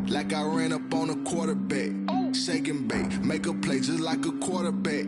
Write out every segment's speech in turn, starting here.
like I ran up on a quarterback. Shake and bake, make a play just like a quarterback.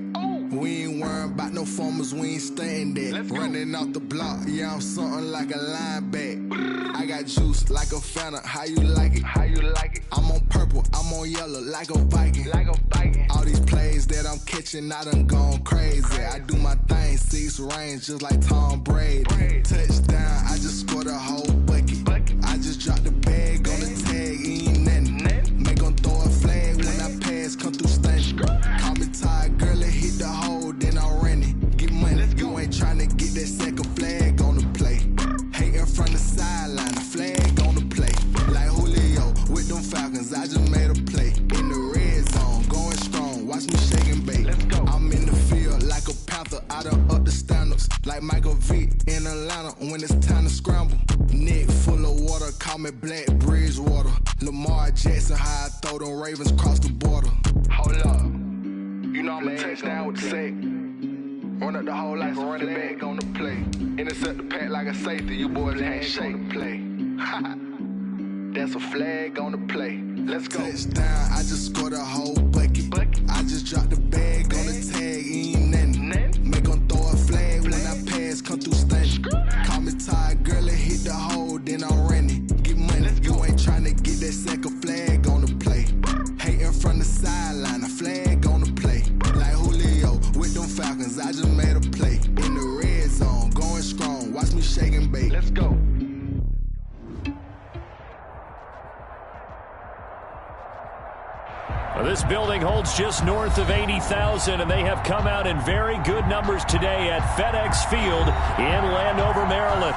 We ain't worrying about no formers, we ain't staying there. Running off the block, yeah, I'm something like a linebacker. I got juice like a Fanta, how you like it? How you like it? I'm on purple, I'm on yellow, like a Viking. Like a Viking. All these plays that I'm catching, I done gone crazy. I do my thing, 6 range, just like Tom Brady. Touchdown, I just scored a whole bucket. I just dropped the bag on the tag, ain't nothing. Make 'em throw a flag when I pass, come through stunning. Call me tired, girl, it hit the hole, then I ran it. Get money, you ain't tryna get that second flag on the play. Hating from the sideline, the flag on the play. Like Julio with them Falcons, I just made a play. In the red zone, going strong, watch me shake and bake. I'm in the field like a Panther, I done up the standards. Like Michael Vick in Atlanta when it's time to scramble. Neck full of water, call me Black Bridgewater. Lamar Jackson, how I throw them Ravens cross the border. Hold up, you know I'm a touchdown with the sack. Run up the hole like a running back on the play. Intercept the pack like a safety, you boys can't shake the play. That's a flag on the play. Let's go. Touchdown, I just scored a whole bucket. I just dropped the bag on the tag, ain't nothing. Make 'em throw a flag when I pass, come through stunning. Call me tired, girl, it hit the hole, then I ran it. Get money, you ain't tryna get that second flag on the play. Hating from the sideline, a flag on the play. Like Julio with them Falcons, I just made a play. In the red zone, going strong, watch me shake and bake. Let's go. This building holds just north of 80,000, and they have come out in very good numbers today at FedEx Field in Landover, Maryland.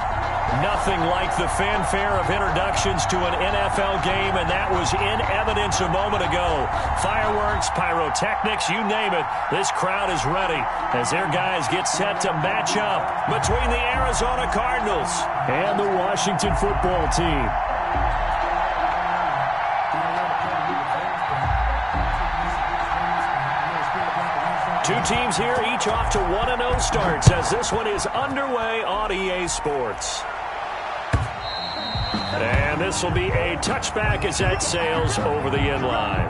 Nothing like the fanfare of introductions to an NFL game, and that was in evidence a moment ago. Fireworks, pyrotechnics, you name it, this crowd is ready as their guys get set to match up between the Arizona Cardinals and the Washington football team. Two teams here, each off to 1-0 starts as this one is underway on EA Sports. And this will be a touchback as that sails over the end line.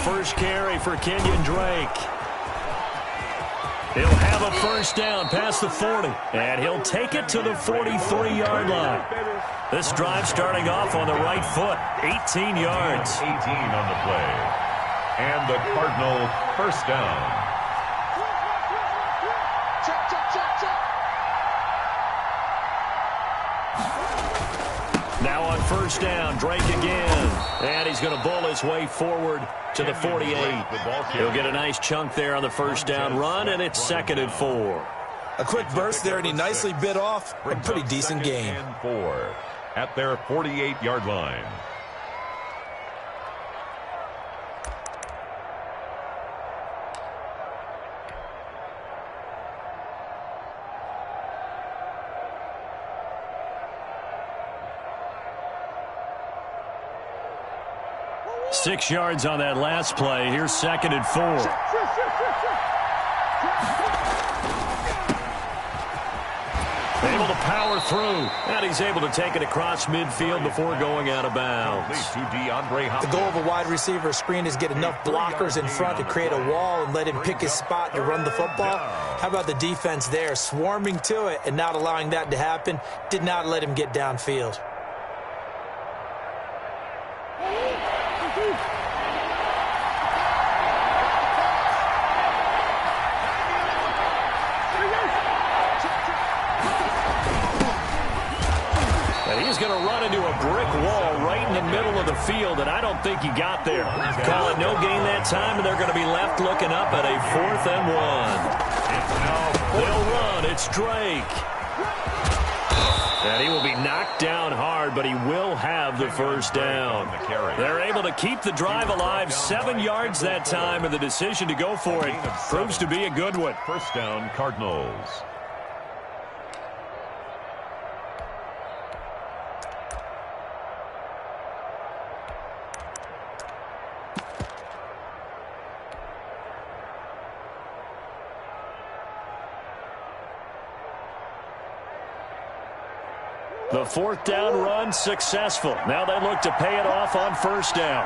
First carry for Kenyon Drake. He'll have a first down past the 40, and he'll take it to the 43-yard line. This drive starting off on the right foot, 18 yards. 18 on the play. And the Cardinal first down. Now on first down, Drake again. And he's going to bull his way forward to the 48. He'll get a nice chunk there on the first down run, and it's 2nd and 4. A quick burst there, and he nicely bit off a pretty decent gain. At their 48-yard line. Six yards on that last play. Here's 2nd and 4. Able to power through, and he's able to take it across midfield before going out of bounds. The goal of a wide receiver screen is get enough blockers in front to create a wall and let him pick his spot to run the football. How about the defense there, swarming to it and not allowing that to happen? Did not let him get downfield. And he's going to run into a brick wall right in the middle of the field, and I don't think he got there. Call it no gain that time, and they're going to be left looking up at a 4th and 1. They'll run. It's Drake. And he will be knocked down hard, but he will have the first down. They're able to keep the drive alive, 7 yards that time, and the decision to go for it proves to be a good one. First down, Cardinals. The 4th down run successful. Now they look to pay it off on first down.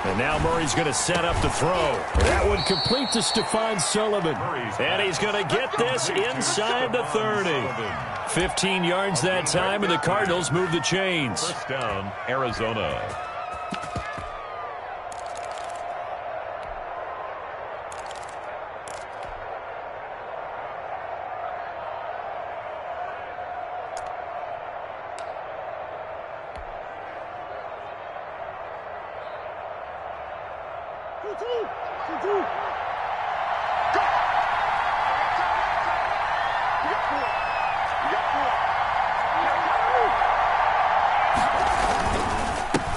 And now Murray's going to set up to throw. That one complete to Stephon Sullivan. And he's going to get this inside the 30. 15 yards that time, and the Cardinals move the chains. First down, Arizona.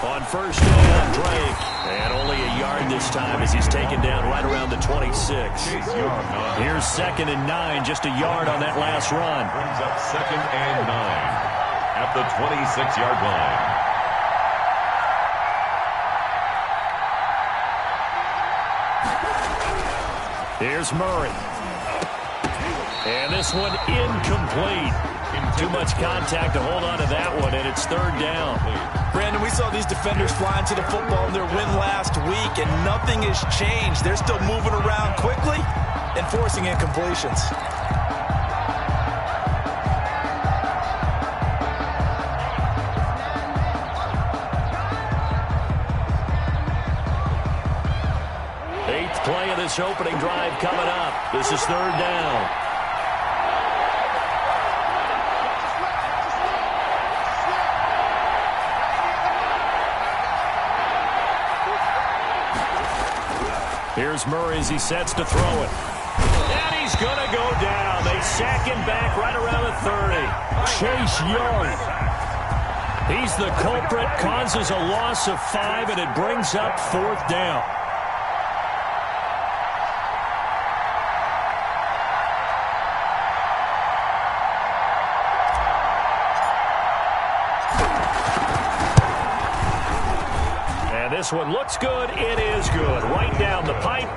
On first down, Drake. And only a yard this time as he's taken down right around the 26. Here's 2nd and 9, just a yard on that last run. Brings up 2nd and 9 at the 26-yard line. Here's Murray. And this one incomplete. Too much contact to hold on to that one, and it's 3rd down. Brandon, we saw these defenders flying to the football in their win last week, and nothing has changed. They're still moving around quickly and forcing incompletions. Eighth play of this opening drive coming up. This is 3rd down. Here's Murray as he sets to throw it. And he's going to go down. They sack him back right around the 30. Chase Young. He's the culprit, causes a loss of 5, and it brings up 4th down. This one looks good. It is good. Right down the pipe.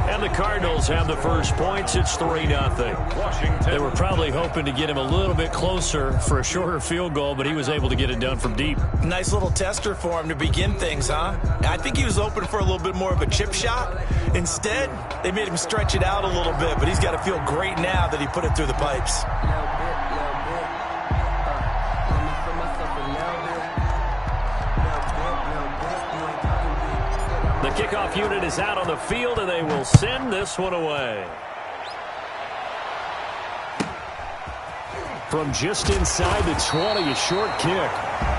And the Cardinals have the first points. It's 3-0. Washington. They were probably hoping to get him a little bit closer for a shorter field goal, but he was able to get it done from deep. Nice little tester for him to begin things, huh? I think he was open for a little bit more of a chip shot. Instead, they made him stretch it out a little bit, but he's got to feel great now that he put it through the pipes. The kickoff unit is out on the field, and they will send this one away. From just inside the 20, a short kick.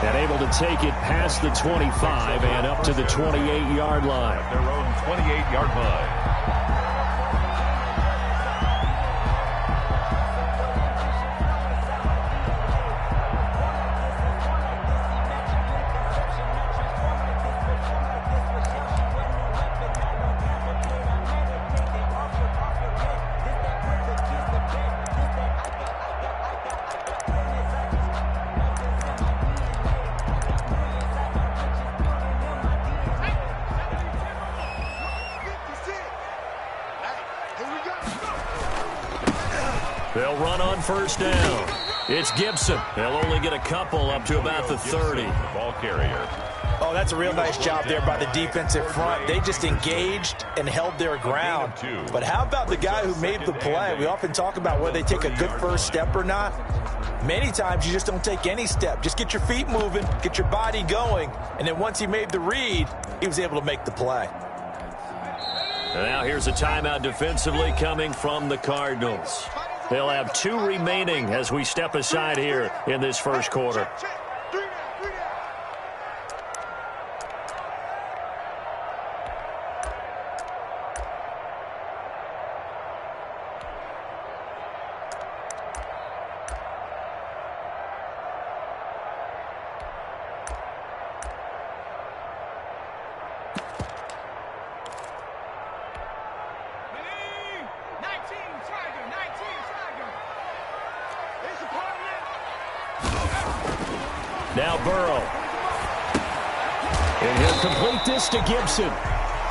And able to take it past the 25 and up to the 28-yard line. At their own 28-yard line. They'll run on first down. It's Gibson. They'll only get a couple up to about the 30. Ball carrier. Oh, that's a real nice job there by the defensive front. They just engaged and held their ground. But how about the guy who made the play? We often talk about whether they take a good first step or not. Many times you just don't take any step. Just get your feet moving, get your body going, and then once he made the read, he was able to make the play. And now here's a timeout defensively coming from the Cardinals. They'll have 2 remaining as we step aside here in this first quarter. Now Burrow. And he'll complete this to Gibson.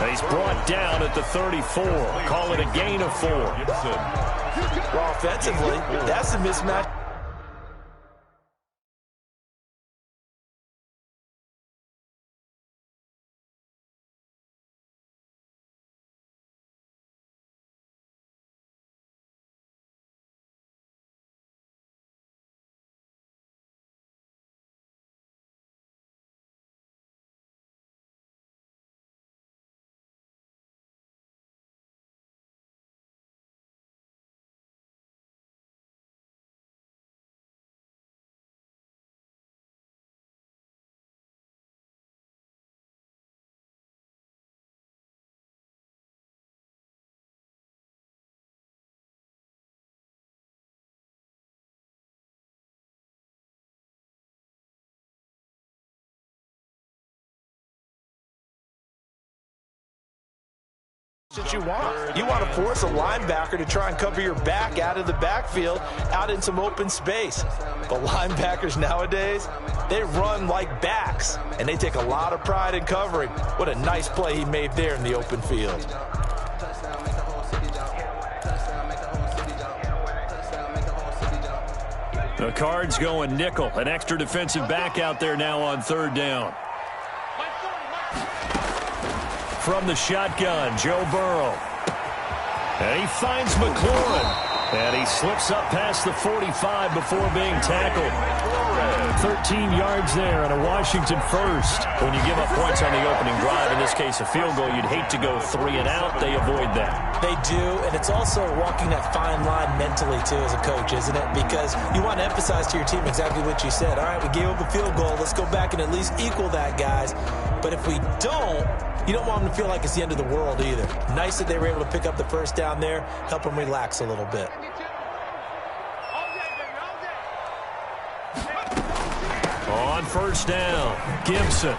He's brought down at the 34. Call it a gain of 4. Well, offensively, that's a mismatch. That you want to force a linebacker to try and cover your back out of the backfield, out in some open space. But linebackers nowadays, they run like backs, and they take a lot of pride in covering. What a nice play he made there in the open field. The Cards going nickel, an extra defensive back out there now on 3rd down. From the shotgun, Joe Burrow. And he finds McLaurin. And he slips up past the 45 before being tackled. 13 yards there and a Washington first. When you give up points on the opening drive, in this case a field goal, you'd hate to go 3 and out. They avoid that. They do, and it's also walking that fine line mentally, too, as a coach, isn't it? Because you want to emphasize to your team exactly what you said. All right, we gave up a field goal. Let's go back and at least equal that, guys. But if we don't, you don't want them to feel like it's the end of the world either. Nice that they were able to pick up the first down there, help them relax a little bit. On 1st down, Gibson.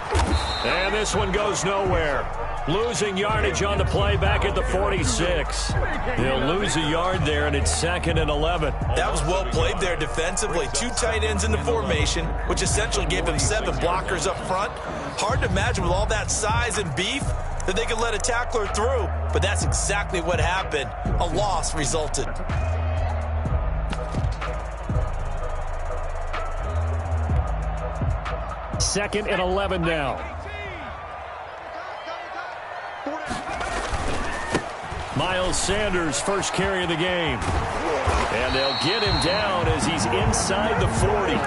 And this one goes nowhere. Losing yardage on the play back at the 46. They'll lose a yard there, and it's 2nd and 11. That was well played there defensively. 2 tight ends in the formation, which essentially gave them 7 blockers up front. Hard to imagine with all that size and beef that they could let a tackler through, but that's exactly what happened. A loss resulted. 2nd and 11 now. Miles Sanders, first carry of the game. And they'll get him down as he's inside the 40.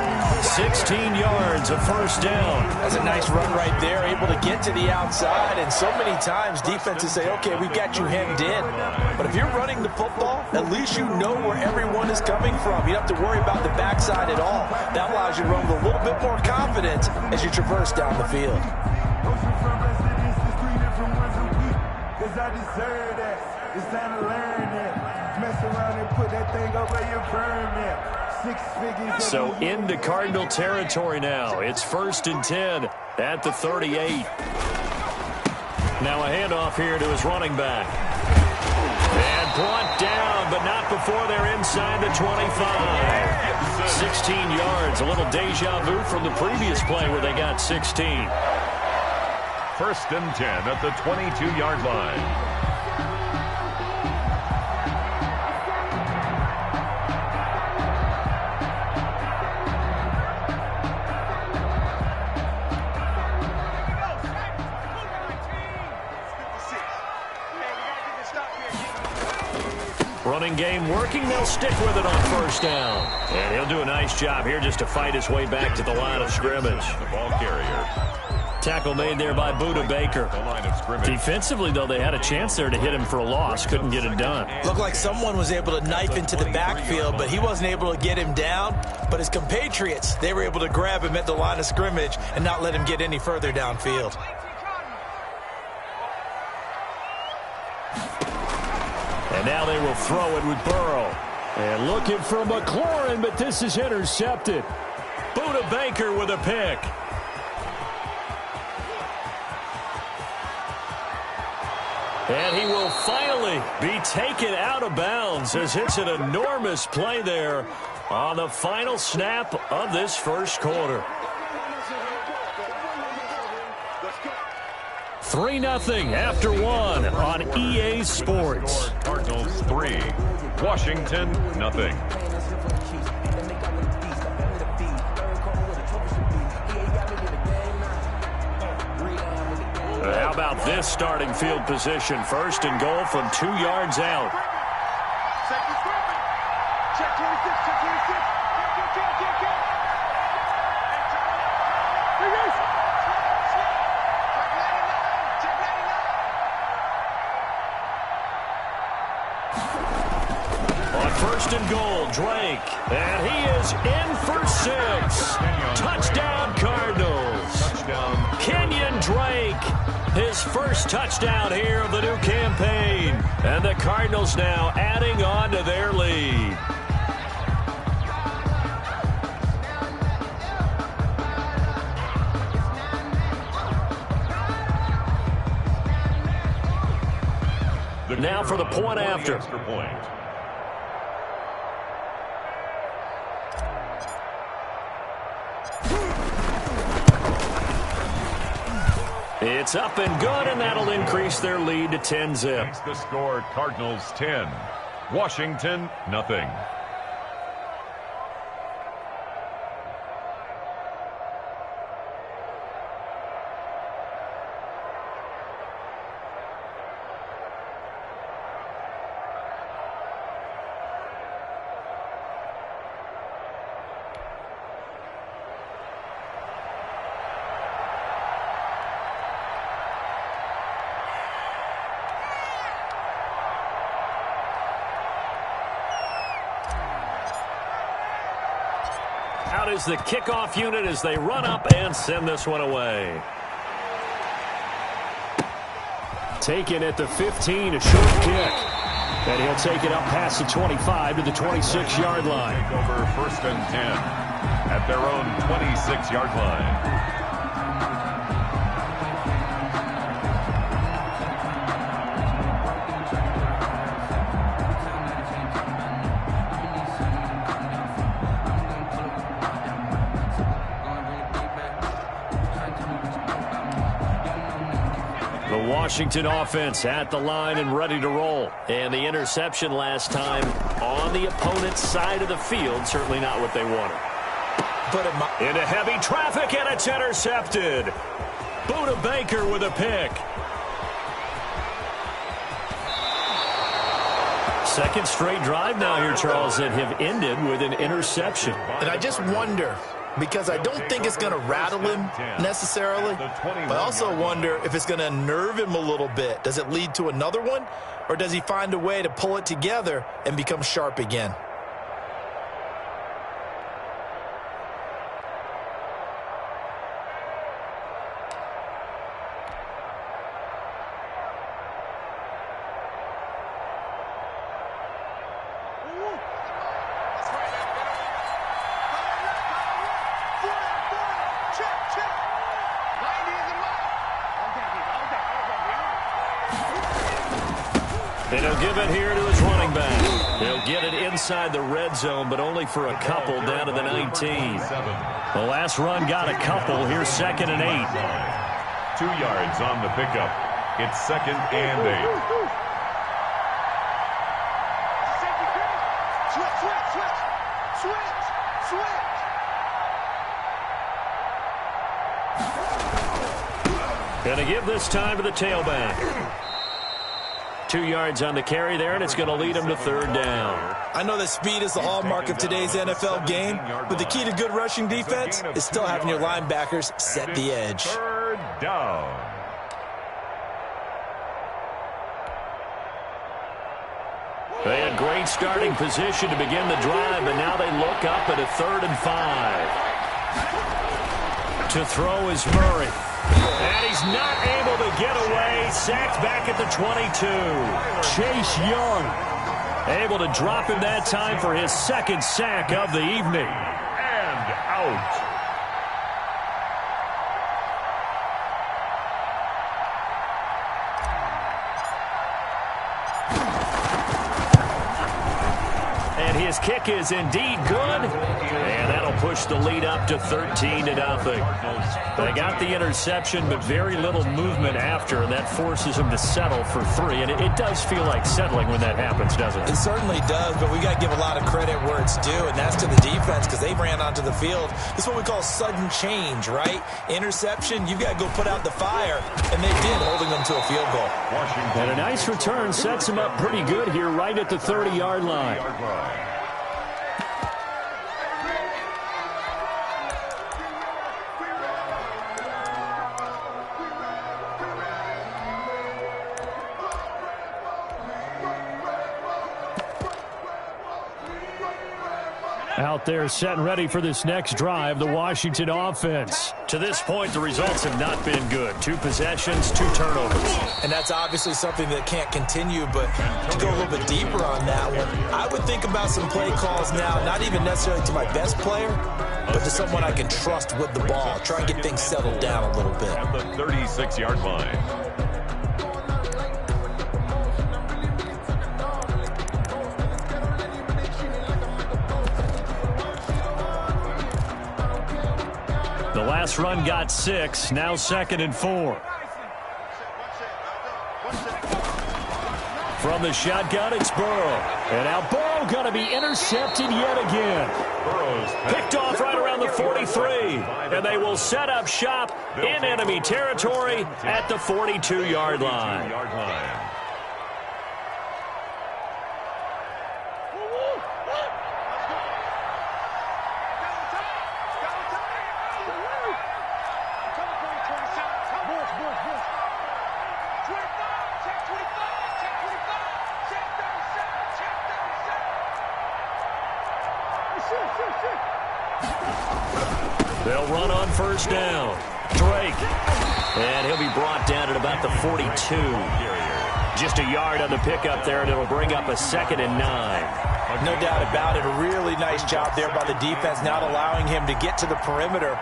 16 yards, a first down. That's a nice run right there, able to get to the outside. And so many times defenses say, okay, we've got you hemmed in. But if you're running the football, at least you know where everyone is coming from. You don't have to worry about the backside at all. That allows you to run with a little bit more confidence as you traverse down the field. It's time to learn that. Mess around and put that thing up where you burn that. 6 figures. So into Cardinal territory now. It's 1st and 10 at the 38. Now a handoff here to his running back. And brought down, but not before they're inside the 25. 16 yards, a little deja vu from the previous play where they got 16. 1st and 10 at the 22-yard line. Running game working. They'll stick with it on 1st down. And he'll do a nice job here just to fight his way back to the line of scrimmage. The ball carrier. Tackle made there by Buda Baker. The line of scrimmage. Defensively, though, they had a chance there to hit him for a loss. Couldn't get it done. Looked like someone was able to knife into the backfield, but he wasn't able to get him down. But his compatriots, they were able to grab him at the line of scrimmage and not let him get any further downfield. And now they will throw it with Burrow. And looking for McLaurin, but this is intercepted. Buda Baker with a pick. And he will finally be taken out of bounds as it's an enormous play there on the final snap of this first quarter. 3-0 after 1 on EA Sports. Cardinals 3, Washington nothing. How about this starting field position? First and goal from 2 yards out. Check 26, check 26. On first and goal, Drake. And he is in for 6. Touchdown, Cardinals. Touchdown. Kenyon Drake, his first touchdown here of the new campaign. And the Cardinals now adding on to their lead. Now for the point after. Extra point. It's up and good, and that'll increase their lead to 10-zip. Makes the score Cardinals 10, Washington nothing. Out is the kickoff unit as they run up and send this one away. Taken at the 15, a short kick. And he'll take it up past the 25 to the 26-yard line. Take over first and 10 at their own 26-yard line. Washington offense at the line and ready to roll. And the interception last time on the opponent's side of the field, certainly not what they wanted. But into heavy traffic, and it's intercepted. Buda Baker with a pick. Second straight drive now here, Charles, that have ended with an interception. And I just wonder, because I don't think it's going to rattle him necessarily, but I also wonder if it's going to nerve him a little bit. Does it lead to another one, or does he find a way to pull it together and become sharp again? And he'll give it here to his running back. He'll get it inside the red zone, but only for a couple down to the 19. The last run got a couple. Here's 2nd and 8. 2 yards on the pickup. It's 2nd and 8. Going to give this time to the tailback. 2 yards on the carry there, and it's going to lead him to 3rd down. I know that speed is the hallmark of today's NFL game, but the key to good rushing defense is still having your linebackers set the edge. 3rd down. They had great starting position to begin the drive, but now they look up at a 3rd and 5. To throw is Murray. And he's not able to get away. Sacked back at the 22. Chase Young able to drop him that time for his 2nd sack of the evening. And out. His kick is indeed good, and that'll push the lead up to 13-0. They got the interception, but very little movement after, and that forces them to settle for 3. And it does feel like settling when that happens, doesn't it? It certainly does, but we got to give a lot of credit where it's due, and that's to the defense because they ran onto the field. This is what we call sudden change, right? Interception, you've got to go put out the fire, and they did, holding them to a field goal. And a nice return sets them up pretty good here right at the 30-yard line. Out there set and ready for this next drive, the Washington offense. To this point, the results have not been good. 2 possessions, 2 turnovers. And that's obviously something that can't continue, but to go a little bit deeper on that one, I would think about some play calls now, not even necessarily to my best player, but to someone I can trust with the ball. Try and get things settled down a little bit. At the 36-yard line. The last run got 6, now 2nd and 4. From the shotgun, it's Burrow. And now Burrow going to be intercepted yet again. Picked off right around the 43. And they will set up shop in enemy territory at the 42-yard line. They'll run on 1st down. Drake. And he'll be brought down at about the 42. Just a yard on the pickup there, and it'll bring up a 2nd and 9. No doubt about it. A really nice job there by the defense, not allowing him to get to the perimeter.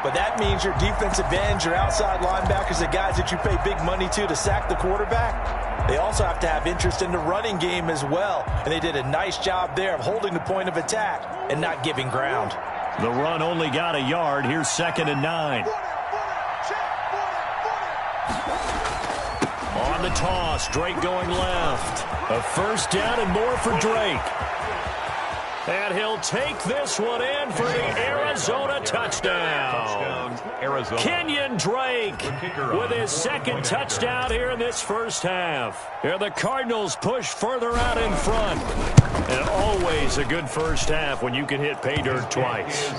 But that means your defensive ends, your outside linebackers, the guys that you pay big money to sack the quarterback, they also have to have interest in the running game as well. And they did a nice job there of holding the point of attack and not giving ground. The run only got a yard. Here's 2nd and 9. On the toss, Drake going left. A 1st down and more for Drake. And he'll take this one in for the Arizona touchdown. Kenyon Drake with his 2nd touchdown here in this 1st half. Here the Cardinals push further out in front. And always a good 1st half when you can hit pay dirt twice.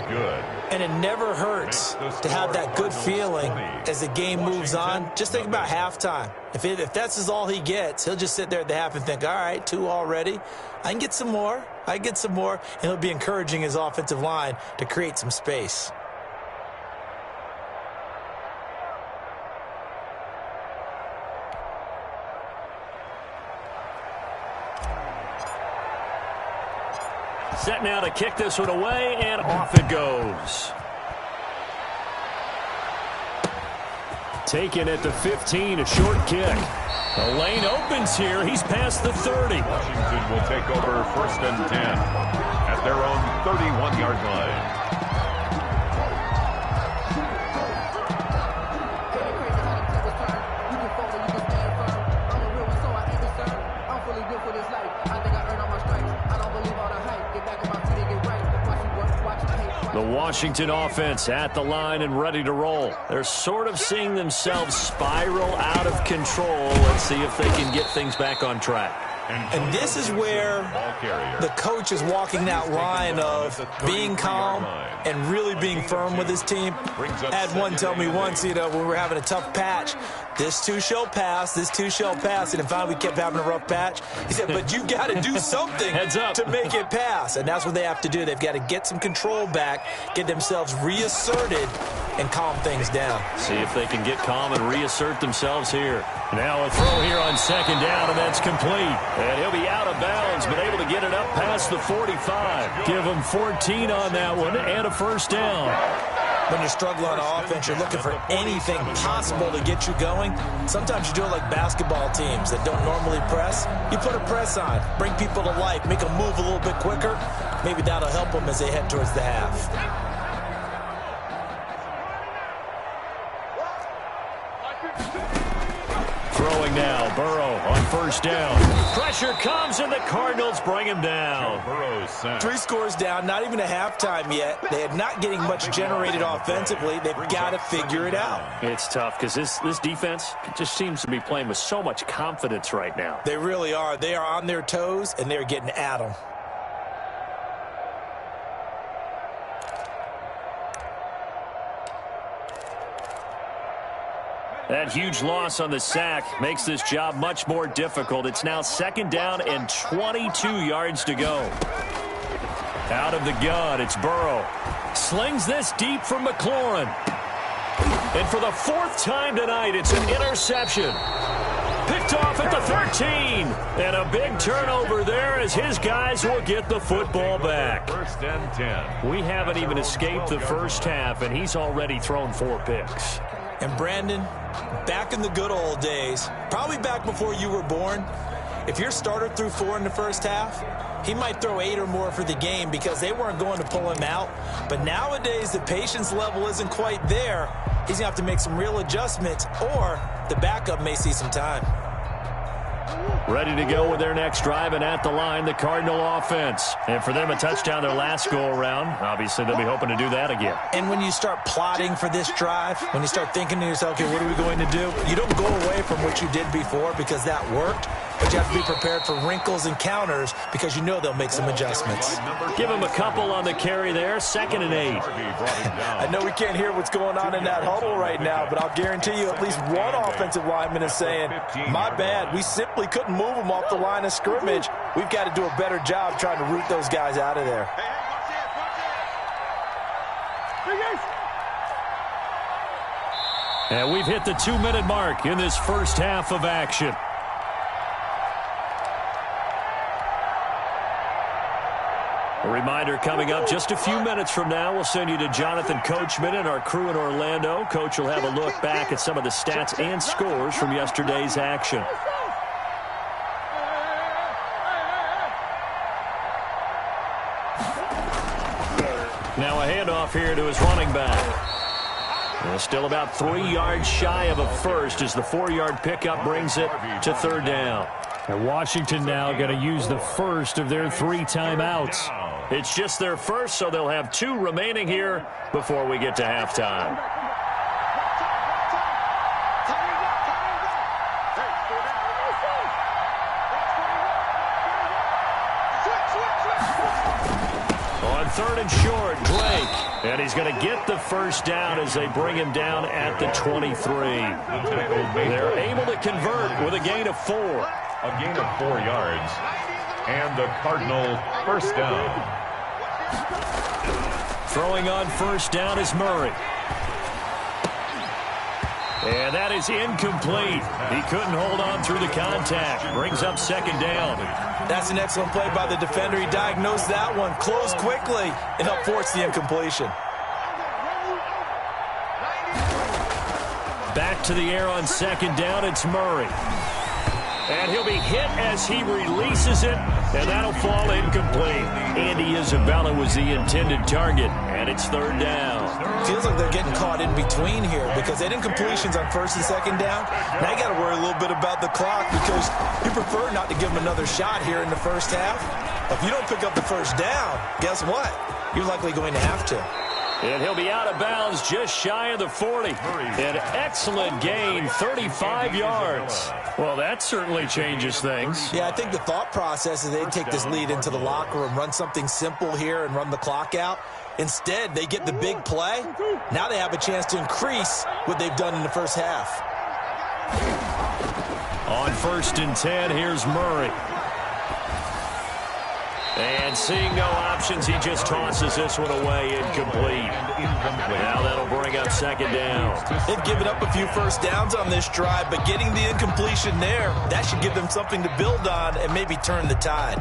And it never hurts to have that good feeling as the game moves on. Just think about halftime. If that's all he gets, he'll just sit there at the half and think, all right, 2 already. I can get some more. And he'll be encouraging his offensive line to create some space. Set now to kick this one away, and off it goes. Taken at the 15, a short kick. The lane opens here. He's past the 30. Washington will take over 1st and 10 at their own 31-yard line. The Washington offense at the line and ready to roll. They're sort of seeing themselves spiral out of control. Let's see if they can get things back on track. And this is where the coach is walking that line of being calm and really being firm with his team. I had one tell me once, when we were having a tough patch, this too shall pass, this too shall pass. And finally we kept having a rough patch. He said, but you got to do something to make it pass. And that's what they have to do. They've got to get some control back, get themselves reasserted, and calm things down. See if they can get calm and reassert themselves here. Now a throw here on second down, and that's complete. And he'll be out of bounds, but able to get it up past the 45. Give him 14 on that one and a first down. When you're struggling on offense, you're looking for anything possible to get you going. Sometimes you do it like basketball teams that don't normally press. You put a press on, bring people to life, make them move a little bit quicker. Maybe that'll help them as they head towards the half. Throwing now, Burrow on first down. Pressure comes, and the Cardinals bring him down. 3 scores down, not even a halftime yet. They are not getting much generated offensively. They've got to figure it out. It's tough because this defense just seems to be playing with so much confidence right now. They really are. They are on their toes, and they're getting at them. That huge loss on the sack makes this job much more difficult. It's now second down and 22 yards to go. Out of the gun, it's Burrow. Slings this deep from McLaurin. And for the 4th time tonight, it's an interception. Picked off at the 13. And a big turnover there as his guys will get the football back. 1st and 10. We haven't even escaped the first half, and he's already thrown 4 picks. And Brandon, back in the good old days, probably back before you were born, if your starter threw 4 in the first half, he might throw 8 or more for the game because they weren't going to pull him out. But nowadays, the patience level isn't quite there. He's going to have to make some real adjustments, or the backup may see some time. Ready to go with their next drive, and at the line, the Cardinal offense. And for them, a touchdown their last go-around. Obviously, they'll be hoping to do that again. And when you start plotting for this drive, when you start thinking to yourself, okay, what are we going to do? You don't go away from what you did before because that worked, but you have to be prepared for wrinkles and counters because you know they'll make some adjustments. Give them a couple on the carry there, 2nd and 8. I know we can't hear what's going on in that huddle right now, but I'll guarantee you at least one offensive lineman is saying, my bad, we simply couldn't move them off the line of scrimmage. We've got to do a better job trying to root those guys out of there. And we've hit the 2-minute mark in this first half of action. A reminder coming up just a few minutes from now, we'll send you to Jonathan Coachman and our crew in Orlando. Coach will have a look back at some of the stats and scores from yesterday's action. Now a handoff here to his running back. Still about 3 yards shy of a first as the 4-yard pickup brings it to 3rd down. And Washington now going to use the first of their 3 timeouts. It's just their first, so they'll have 2 remaining here before we get to halftime. On 3rd and short, Drake. And he's going to get the first down as they bring him down at the 23. They're able to convert with a gain of 4. A gain of 4 yards. And the Cardinal first down. Throwing on first down is Murray. And that is incomplete. He couldn't hold on through the contact. Brings up 2nd down. That's an excellent play by the defender. He diagnosed that one, closed quickly, and helped force the incompletion. Back to the air on 2nd down, it's Murray. And he'll be hit as he releases it, and that'll fall incomplete. Andy Isabella was the intended target, and it's 3rd down. Feels like they're getting caught in between here because they had incompletions on 1st and 2nd down. Now you got to worry a little bit about the clock because you prefer not to give them another shot here in the first half. If you don't pick up the first down, guess what? You're likely going to have to. And he'll be out of bounds just shy of the 40. An excellent gain, 35 yards. Well, that certainly changes things. Yeah, I think the thought process is they take this lead into the locker room, run something simple here and run the clock out. Instead, they get the big play. Now they have a chance to increase what they've done in the first half. On 1st and 10, here's Murray. And seeing no options, he just tosses this one away, incomplete. Now that'll bring up 2nd down. They've given up a few first downs on this drive, but getting the incompletion there, that should give them something to build on and maybe turn the tide.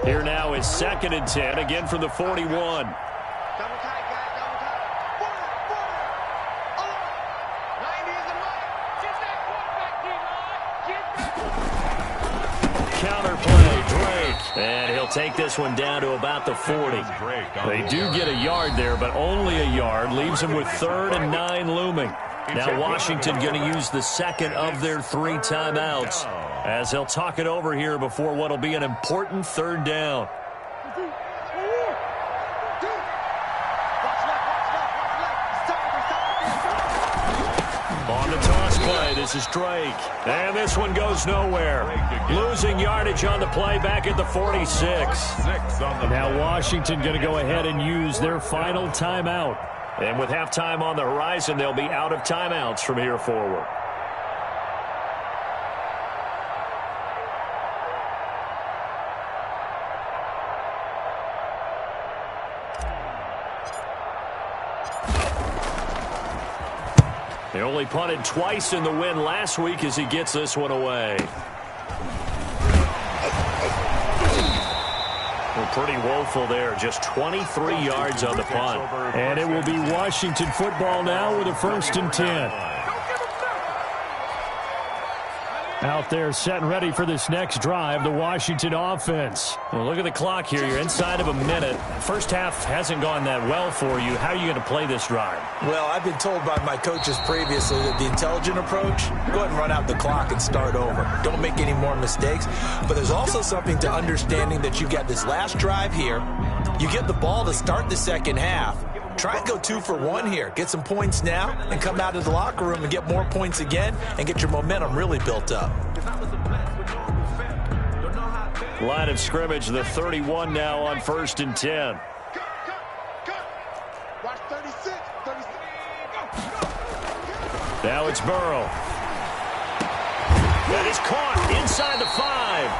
Here now is 2nd and 10, again from the 41. Counterplay, Drake. And he'll take this one down to about the 40. They do get a yard there, but only a yard. Leaves them with 3rd and 9 looming. Now Washington going to use the second of their 3 timeouts as they'll talk it over here before what will be an important 3rd down. On the toss play, this is Drake. And this one goes nowhere. Losing yardage on the play back at the 46. Now Washington going to go ahead and use their final timeout. And with halftime on the horizon, they'll be out of timeouts from here forward. They only punted twice in the win last week as he gets this one away. Well, pretty woeful there. Just 23 yards on the punt. And it will be Washington football now with a 1st and 10. Out there set and ready for this next drive, the Washington offense. Well, look at the clock here. You're inside of a minute. First half hasn't gone that well for you. How are you going to play this drive? Well, I've been told by my coaches previously that the intelligent approach, go ahead and run out the clock and start over. Don't make any more mistakes. But there's also something to understanding that you've got this last drive here. You get the ball to start the second half. Try and go 2 for 1 here. Get some points now and come out of the locker room and get more points again and get your momentum really built up. Line of scrimmage, the 31 now on 1st and 10. Now it's Burrow. That is caught inside the 5.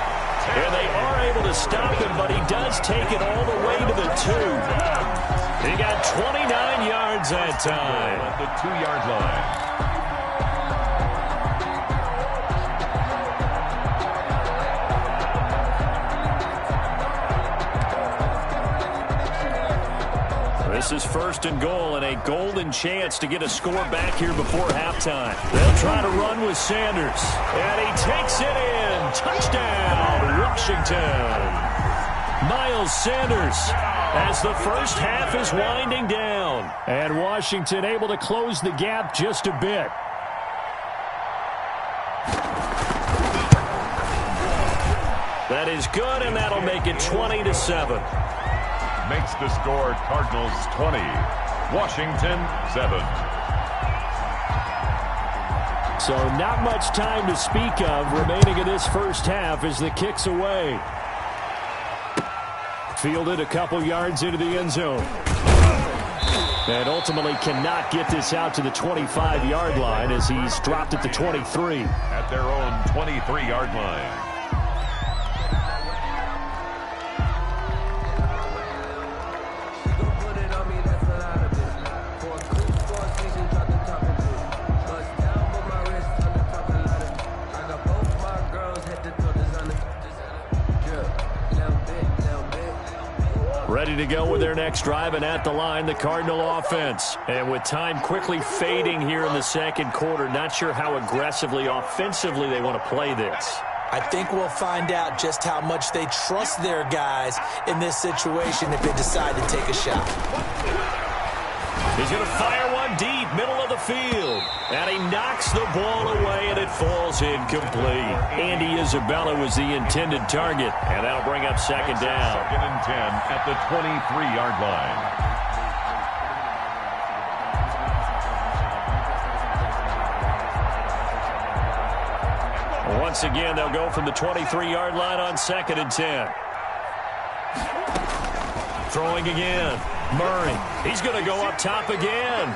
And they are able to stop him, but he does take it all the way to the 2. He got 29 yards that time. At the 2-yard line. This is 1st and goal and a golden chance to get a score back here before halftime. They'll try to run with Sanders. And he takes it in. Touchdown, Washington. Miles Sanders as the first half is winding down. And Washington able to close the gap just a bit. That is good, and that'll make it 20-7. Makes the score Cardinals 20, Washington 7. So not much time to speak of remaining in this first half as the kick's away. Fielded a couple yards into the end zone. And ultimately cannot get this out to the 25-yard line as he's dropped at the 23. At their own 23-yard line. Ready to go with their next drive, and at the line, the Cardinal offense. And with time quickly fading here in the second quarter, not sure how aggressively, offensively they want to play this. I think we'll find out just how much they trust their guys in this situation if they decide to take a shot. He's going to fire one deep, middle of the field. And he knocks the ball away, and it falls incomplete. Andy Isabella was the intended target, and that'll bring up second down. Second and 10 at the 23-yard line. Once again, they'll go from the 23-yard line on second and 10. Throwing again. Murray. He's going to go up top again.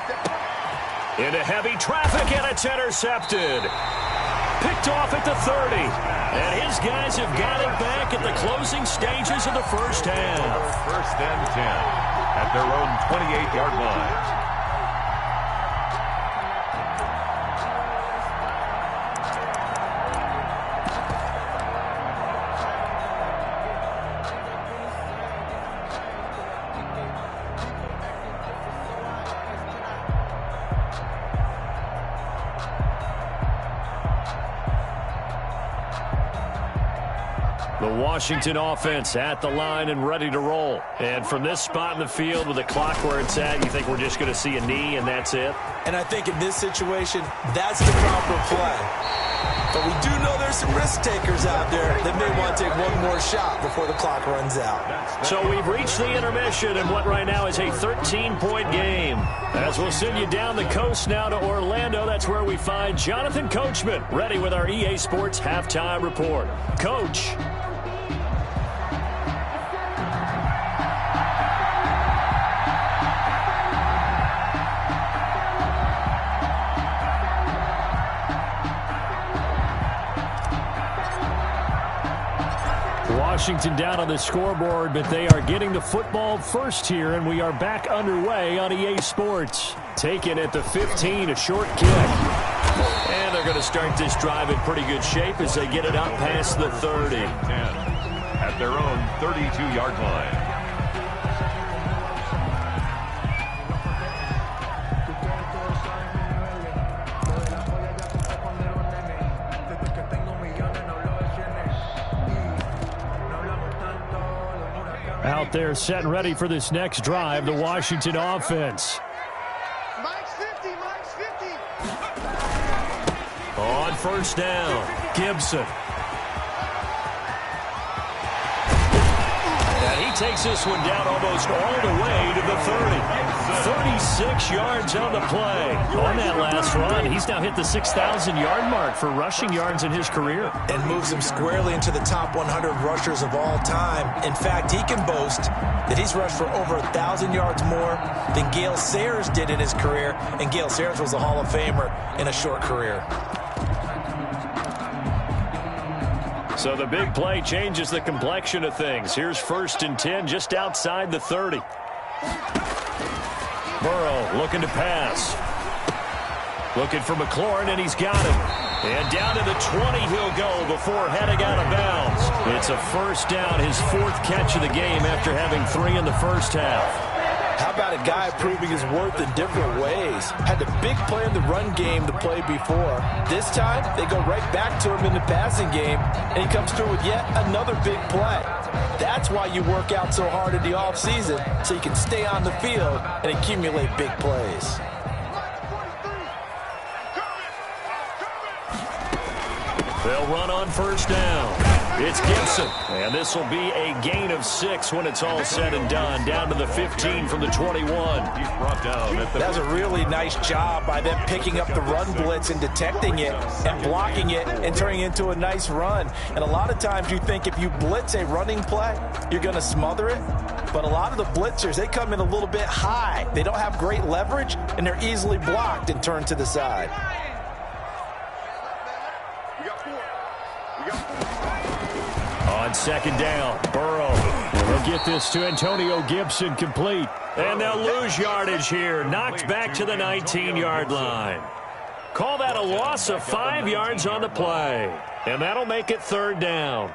Into heavy traffic, and it's intercepted. Picked off at the 30. And his guys have got it back at the closing stages of the first half. First and 10 at their own 28-yard line. The Washington offense at the line and ready to roll. And from this spot in the field with the clock where it's at, you think we're just going to see a knee and that's it? And I think in this situation, that's the proper play. But we do know there's some risk takers out there that may want to take one more shot before the clock runs out. So we've reached the intermission in what right now is a 13-point game. As we'll send you down the coast now to Orlando, that's where we find Jonathan Coachman ready with our EA Sports halftime report. Coach. Washington down on the scoreboard, but they are getting the football first here, and we are back underway on EA Sports. Taken at the 15, a short kick. And they're going to start this drive in pretty good shape as they get it out past the 30. 10 at their own 32-yard line. Out there set and ready for this next drive, the Washington offense. Mike's 50, Mike's 50. On first down, Gibson. And he takes this one down almost all the way to the 30. 36 yards on the play. On that last run, he's now hit the 6,000-yard mark for rushing yards in his career. And moves him squarely into the top 100 rushers of all time. In fact, he can boast that he's rushed for over 1,000 yards more than Gale Sayers did in his career. And Gale Sayers was a Hall of Famer in a short career. So the big play changes the complexion of things. Here's first and 10 just outside the 30. Burrow looking to pass. Looking for McLaurin, and he's got him. And down to the 20 he'll go before heading out of bounds. It's a first down, his fourth catch of the game after having 3 in the first half. How about a guy proving his worth in different ways? Had the big play in the run game the play before. This time, they go right back to him in the passing game, and he comes through with yet another big play. That's why you work out so hard in the offseason, so you can stay on the field and accumulate big plays. They'll run on first down. It's Gibson, and this will be a gain of 6 when it's all said and done. Down to the 15 from the 21. He's brought down at the... That's a really nice job by them picking up the run blitz and detecting it and blocking it and turning it into a nice run. And a lot of times you think if you blitz a running play, you're going to smother it. But a lot of the blitzers, they come in a little bit high. They don't have great leverage, and they're easily blocked and turned to the side. On second down, Burrow will get this to Antonio Gibson complete. And they'll lose yardage here. Knocked back to the 19-yard line. Call that a loss of 5 yards on the play. And that'll make it third down.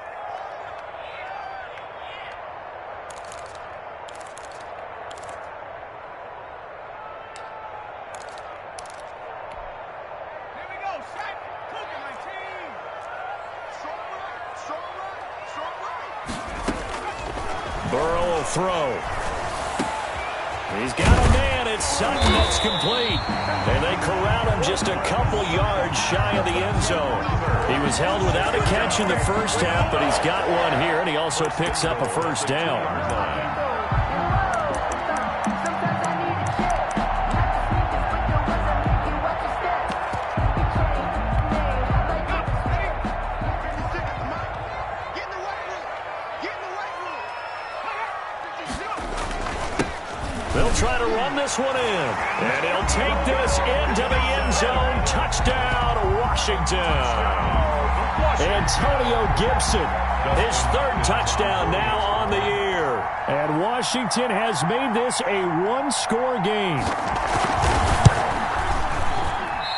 Burrow will throw. He's got a man. It's Sutton that's complete. And they corral him just a couple yards shy of the end zone. He was held without a catch in the first half, but he's got one here, and he also picks up a first down. They'll try to run this one in. And he'll take this into the end zone. Touchdown, Washington. Antonio Gibson. His third touchdown now on the year. And Washington has made this a one-score game.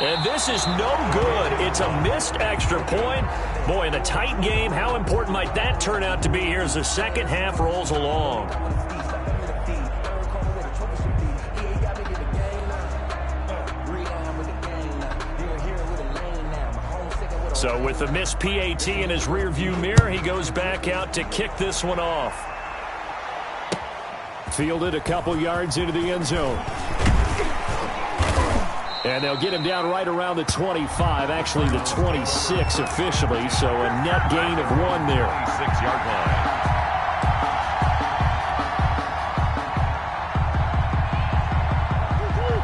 And this is no good. It's a missed extra point. Boy, in a tight game, how important might that turn out to be here as the second half rolls along? So with the missed PAT in his rearview mirror, he goes back out to kick this one off. Fielded a couple yards into the end zone. And they'll get him down right around the 25, actually the 26 officially, so a net gain of 1 there. 6-yard line.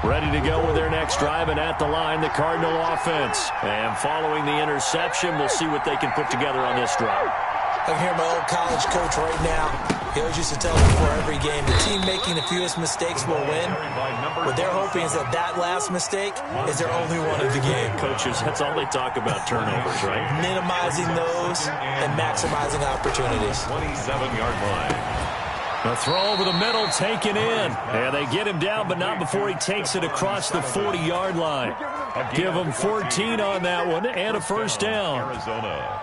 Ready to go with their next drive, and at the line, the Cardinal offense. And following the interception, we'll see what they can put together on this drive. I can hear my old college coach right now. He always used to tell me before every game, the team making the fewest mistakes will win. What they're hoping is that that last mistake is their only one of the game. Coaches, that's all they talk about, turnovers, right? Minimizing those and maximizing opportunities. 27-yard line. A throw over the middle taken in. And they get him down, but not before he takes it across the 40-yard line. Give him 14 on that one and a first down. Arizona.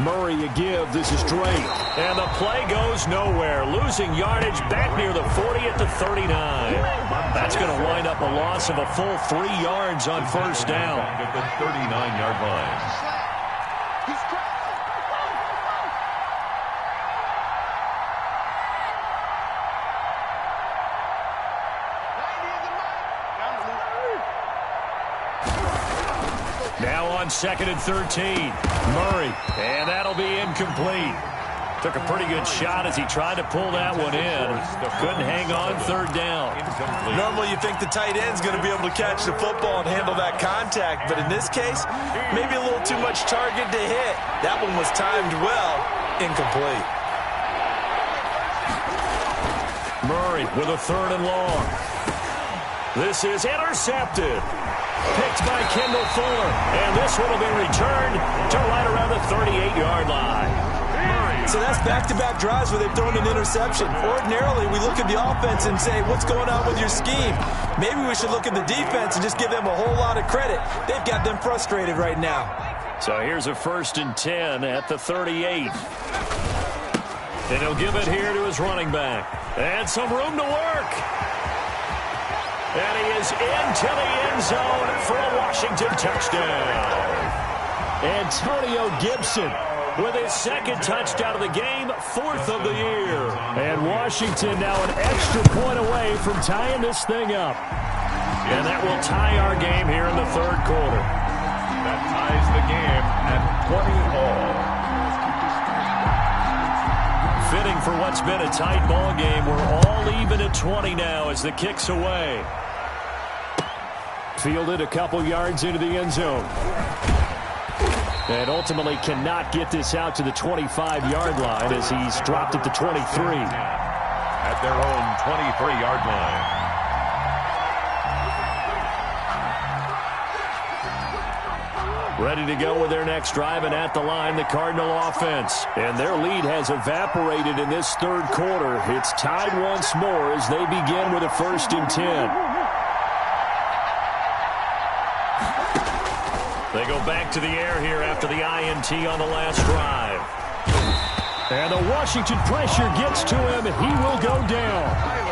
Murray a give. This is Drake. And the play goes nowhere. Losing yardage back near the 40 at the 39. That's going to wind up a loss of a full 3 yards on first down. At the 39-yard line. Now on 2nd and 13. Murray. And that'll be incomplete. Took a pretty good shot as he tried to pull that one in. Couldn't hang on 3rd down. Normally you think the tight end's going to be able to catch the football and handle that contact, but in this case, maybe a little too much target to hit. That one was timed well. Incomplete. Murray with a 3rd and long. This is intercepted. Picked by Kendall Fuller. And this one will be returned to right around the 38-yard line. So that's back-to-back drives where they've thrown an interception. Ordinarily, we look at the offense and say, what's going on with your scheme? Maybe we should look at the defense and just give them a whole lot of credit. They've got them frustrated right now. So here's a 1st and 10 at the 38. And he'll give it here to his running back. And some room to work. And he is into the end zone for a Washington touchdown. Antonio Gibson with his 2nd touchdown of the game, 4th of the year. And Washington now an extra point away from tying this thing up. And that will tie our game here in the 3rd quarter. That ties the game at 20 all. Fitting for what's been a tight ball game. We're all even at 20 now as the kick's away. Fielded a couple yards into the end zone. And ultimately cannot get this out to the 25-yard line as he's dropped at the 23. At their own 23-yard line. Ready to go with their next drive, and at the line, the Cardinal offense. And their lead has evaporated in this 3rd quarter. It's tied once more as they begin with a 1st and 10. They go back to the air here after the INT on the last drive. And the Washington pressure gets to him. He will go down.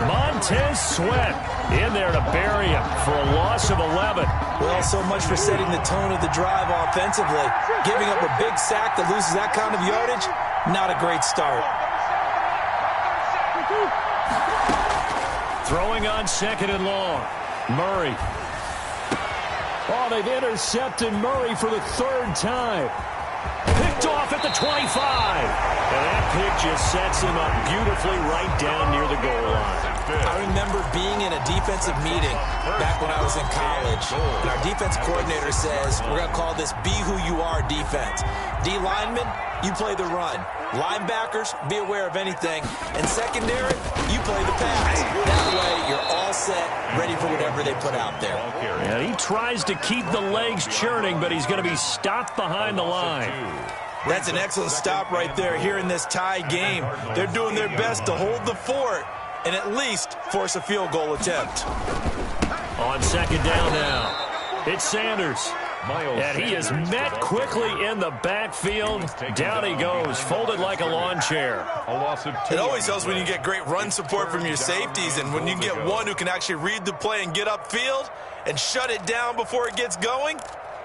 Montez Sweat In there to bury him for a loss of 11. Well, so much for setting the tone of the drive offensively. Giving up a big sack that loses that kind of yardage, not a great start. Throwing on 2nd and long. Murray. Oh, they've intercepted Murray for the 3rd time. Picked off at the 25. And that pick just sets him up beautifully right down near the goal line. I remember being in a defensive meeting back when I was in college, and our defense coordinator says, we're going to call this Be Who You Are defense. D linemen, you play the run. Linebackers, be aware of anything. And secondary, you play the pass. That way, you're all set, ready for whatever they put out there. And he tries to keep the legs churning, but he's going to be stopped behind the line. That's an excellent stop right there here in this tie game. They're doing their best to hold the fort and at least force a field goal attempt. On 2nd down now, it's Sanders. And he is met quickly in the backfield. Down he goes, folded like a lawn chair. It always helps when you get great run support from your safeties, and when you get one who can actually read the play and get upfield and shut it down before it gets going,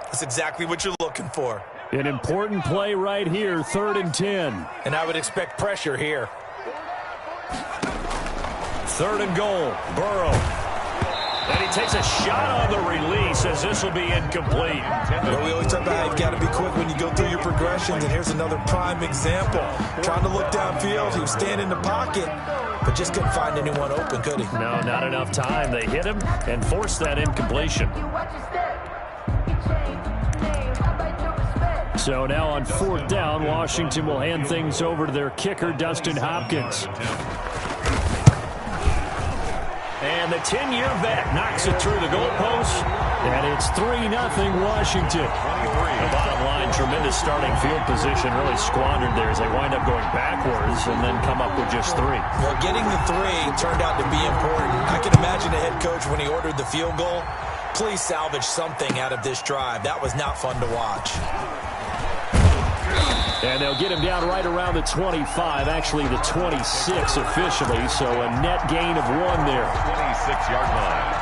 that's exactly what you're looking for. An important play right here, 3rd and 10. And I would expect pressure here. 3rd and goal, Burrow. And he takes a shot on the release as this will be incomplete. Well, we always talk about how you've got to be quick when you go through your progressions, and here's another prime example. Trying to look downfield, he was standing in the pocket, but just couldn't find anyone open, could he? No, not enough time. They hit him and forced that incompletion. So now on 4th down, Washington will hand things over to their kicker, Dustin Hopkins. And the 10-year vet knocks it through the goalpost, and it's 3-0 Washington. The bottom line, tremendous starting field position, really squandered there as they wind up going backwards and then come up with just 3. Well, getting the 3 turned out to be important. I can imagine the head coach when he ordered the field goal, please salvage something out of this drive. That was not fun to watch. And they'll get him down right around the 25, actually the 26 officially, so a net gain of 1 there. 26-yard line.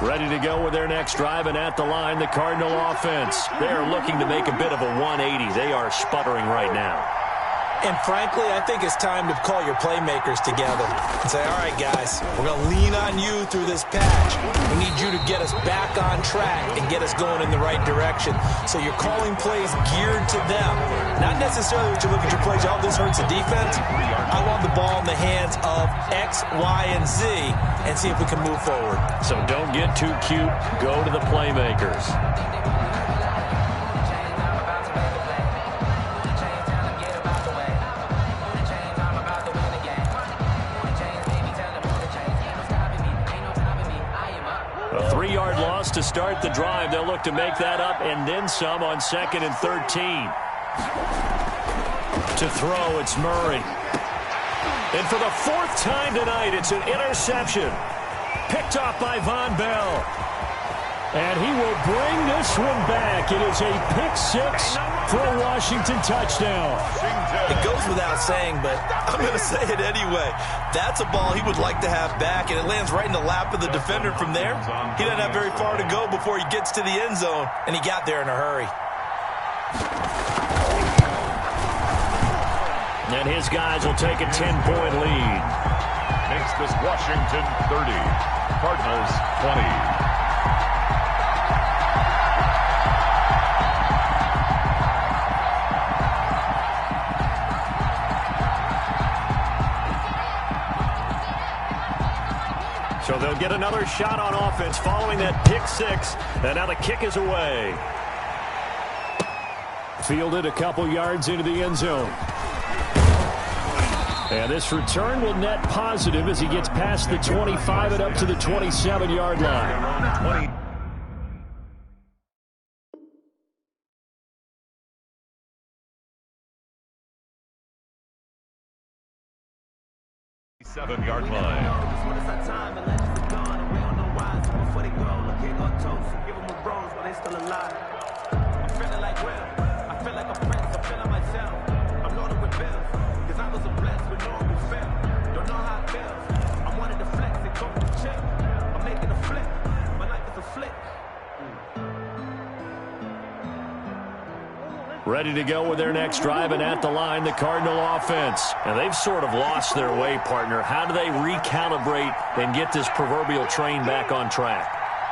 Ready to go with their next drive, and at the line, the Cardinal offense. They are looking to make a bit of a 180. They are sputtering right now. And frankly, I think it's time to call your playmakers together and say, all right, guys, we're going to lean on you through this patch. We need you to get us back on track and get us going in the right direction. So you're calling plays geared to them. Not necessarily what you look at your plays, oh, this hurts the defense. I want the ball in the hands of X, Y, and Z and see if we can move forward. So don't get too cute. Go to the playmakers. A 3-yard loss to start the drive. They'll look to make that up and then some on 2nd and 13. To throw, it's Murray. And for the 4th time tonight, it's an interception. Picked off by Von Bell. And he will bring this one back. It is a pick-6 for a Washington touchdown. It goes without saying, but I'm going to say it anyway. That's a ball he would like to have back, and it lands right in the lap of the defender from there. He doesn't have very far to go before he gets to the end zone, and he got there in a hurry. And his guys will take a 10-point lead. Makes this Washington 30, Cardinals 20. So they'll get another shot on offense following that pick-6, and now the kick is away. Fielded a couple yards into the end zone. And this return will net positive as he gets past the 25 and up to the 27-yard line. 7-yard line. Ready to go with their next drive, and at the line, the Cardinal offense. And they've sort of lost their way, partner. How do they recalibrate and get this proverbial train back on track?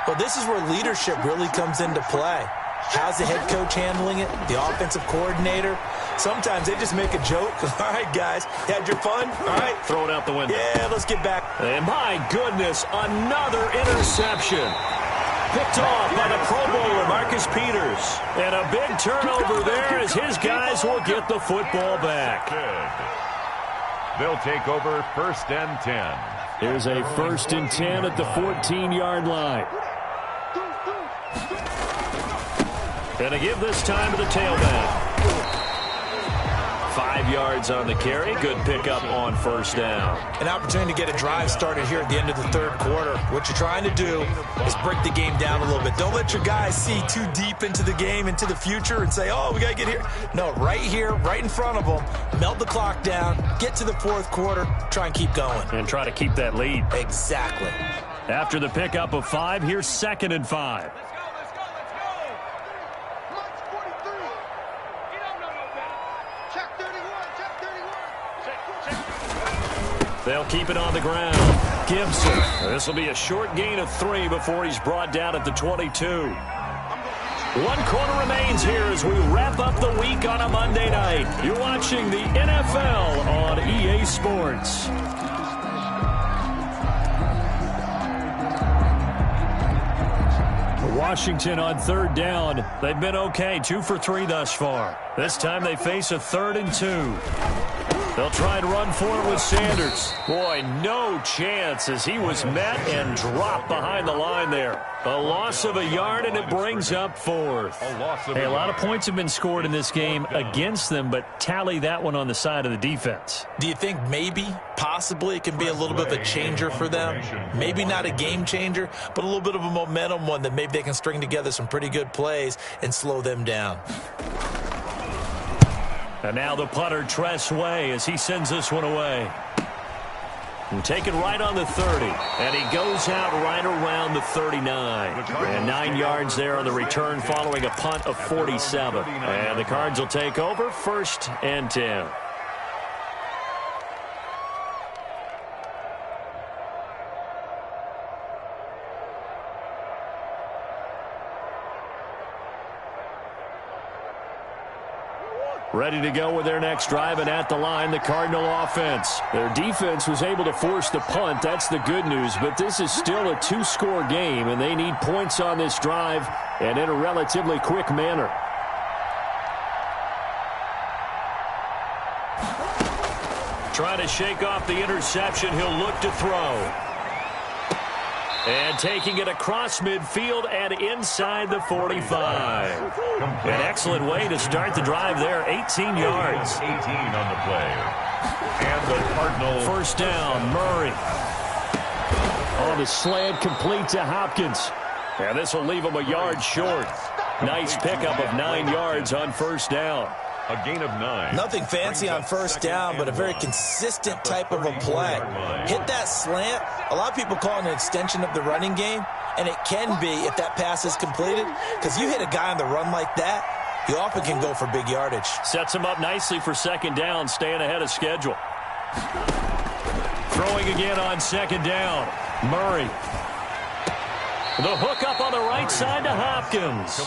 Well, this is where leadership really comes into play. How's the head coach handling it? The offensive coordinator? Sometimes they just make a joke. All right, guys, had your fun? All right. Throw it out the window. Yeah, let's get back. And my goodness, another interception. Picked off by the Pro Bowler, Marcus Peters. And a big turnover there as his guys will get the football back. They'll take over 1st and 10. Here's a 1st and 10 at the 14-yard line. Gonna give this time to the tailback. 5 yards on the carry. Good pickup on 1st down. An opportunity to get a drive started here at the end of the 3rd quarter. What you're trying to do is break the game down a little bit. Don't let your guys see too deep into the game, into the future, and say, oh, we got to get here. No, right here, right in front of them, melt the clock down, get to the 4th quarter, try and keep going. And try to keep that lead. Exactly. After the pickup of 5, here's 2nd and 5. They'll keep it on the ground. Gibson. This will be a short gain of 3 before he's brought down at the 22. 1 quarter remains here as we wrap up the week on a Monday night. You're watching the NFL on EA Sports. Washington on 3rd down. They've been okay, 2 for 3 thus far. This time they face a 3rd and 2. They'll try and run for it with Sanders. Boy, no chance as he was met and dropped behind the line there. A loss of a yard, and it brings up 4th. Hey, a lot of points have been scored in this game against them, but tally that one on the side of the defense. Do you think maybe, possibly, it can be a little bit of a changer for them? Maybe not a game changer, but a little bit of a momentum one that maybe they can string together some pretty good plays and slow them down. And now the punter, Tress Way, as he sends this one away. And taken right on the 30. And he goes out right around the 39. And 9 yards there on the return following a punt of 47. And the Cards will take over 1st and 10. Ready to go with their next drive, and at the line, the Cardinal offense. Their defense was able to force the punt. That's the good news, but this is still a 2-score game, and they need points on this drive and in a relatively quick manner. Trying to shake off the interception. He'll look to throw. And taking it across midfield and inside the 45. An excellent way to start the drive there. 18 yards. 18 on the play. And the Cardinals. 1st down, Murray. On the slant, complete to Hopkins. And this will leave him a yard short. Nice pickup of 9 yards on 1st down. A gain of 9. Nothing fancy on 1st down, but a very consistent type of a play. Hit that slant. A lot of people call it an extension of the running game, and it can be if that pass is completed, because you hit a guy on the run like that, you often can go for big yardage. Sets him up nicely for 2nd down, staying ahead of schedule. Throwing again on 2nd down. Murray. The hook up on the right side to Hopkins.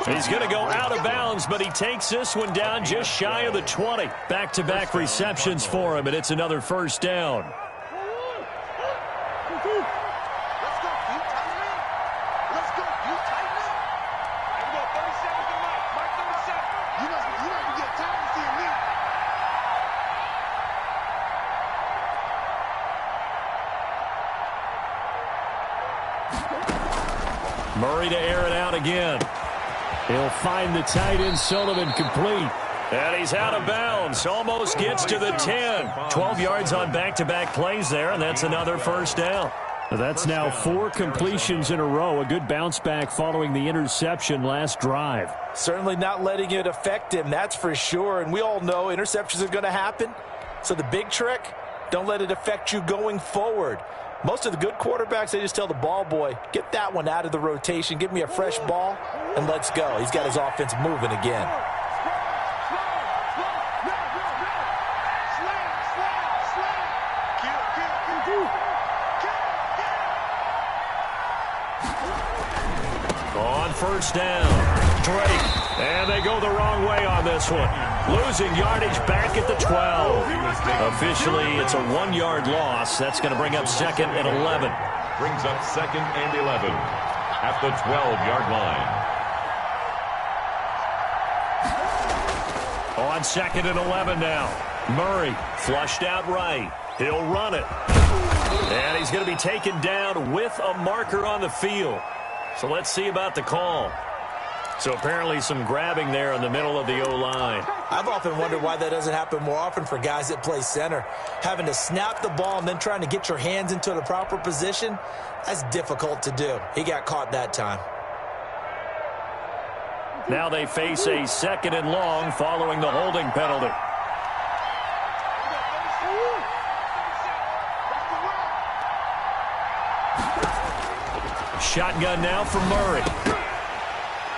He's going to go out of bounds, but he takes this one down just shy of the 20. Back-to-back receptions for him, and it's another 1st down. Murray to air it out again. He'll find the tight end, Sullivan, complete. And he's out of bounds. Almost gets to the 10. 12 yards on back-to-back plays there, and that's another 1st down. That's now 4 completions in a row. A good bounce back following the interception last drive. Certainly not letting it affect him, that's for sure. And we all know interceptions are going to happen. So the big trick, don't let it affect you going forward. Most of the good quarterbacks, they just tell the ball boy, get that one out of the rotation, give me a fresh ball, and let's go. He's got his offense moving again. On first down, Drake. And they go the wrong way on this one. Losing yardage back at the 12. Officially, it's a 1-yard loss. That's going to bring up 2nd and 11. Brings up 2nd and 11 at the 12-yard line. On 2nd and 11 now. Murray flushed out right. He'll run it. And he's going to be taken down with a marker on the field. So let's see about the call. So apparently some grabbing there in the middle of the O-line. I've often wondered why that doesn't happen more often for guys that play center. Having to snap the ball and then trying to get your hands into the proper position, that's difficult to do. He got caught that time. Now they face a 2nd and long following the holding penalty. Shotgun now for Murray.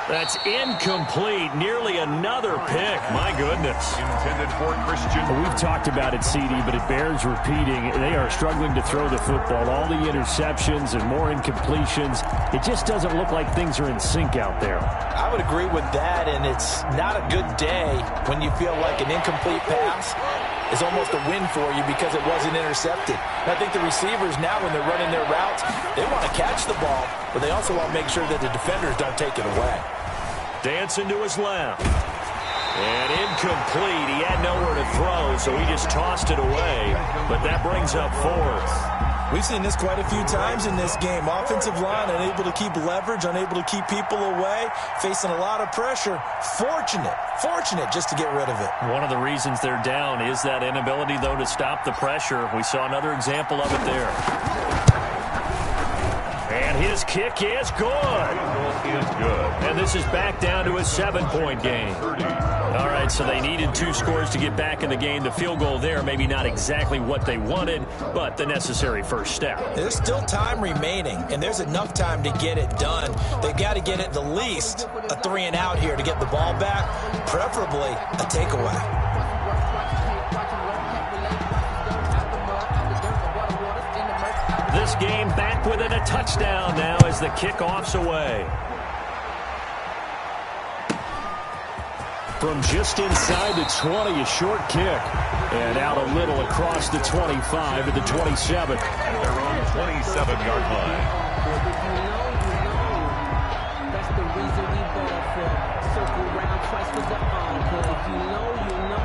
That's incomplete. Nearly another pick. My goodness. Intended for Christian. We've talked about it, CD, but it bears repeating. They are struggling to throw the football. All the interceptions and more incompletions. It just doesn't look like things are in sync out there. I would agree with that, and it's not a good day when you feel like an incomplete pass is almost a win for you because it wasn't intercepted. And I think the receivers now, when they're running their routes, they want to catch the ball, but they also want to make sure that the defenders don't take it away. Dancing to his left. And incomplete. He had nowhere to throw, so he just tossed it away. But that brings up 4th. We've seen this quite a few times in this game. Offensive line unable to keep leverage, unable to keep people away, facing a lot of pressure. Fortunate just to get rid of it. One of the reasons they're down is that inability, though, to stop the pressure. We saw another example of it there. And his kick is good. And this is back down to a 7-point game. All right, so they needed 2 scores to get back in the game. The field goal there, maybe not exactly what they wanted, but the necessary first step. There's still time remaining, and there's enough time to get it done. They've got to get at the least a 3-and-out here to get the ball back, preferably a takeaway. This game back within a touchdown now as the kickoff's away. From just inside the 20, a short kick. And out a little across the 25 to the 27. At their own 27-yard line. That's the reason we ball for. Circle round twice with the encore. If you know, you know.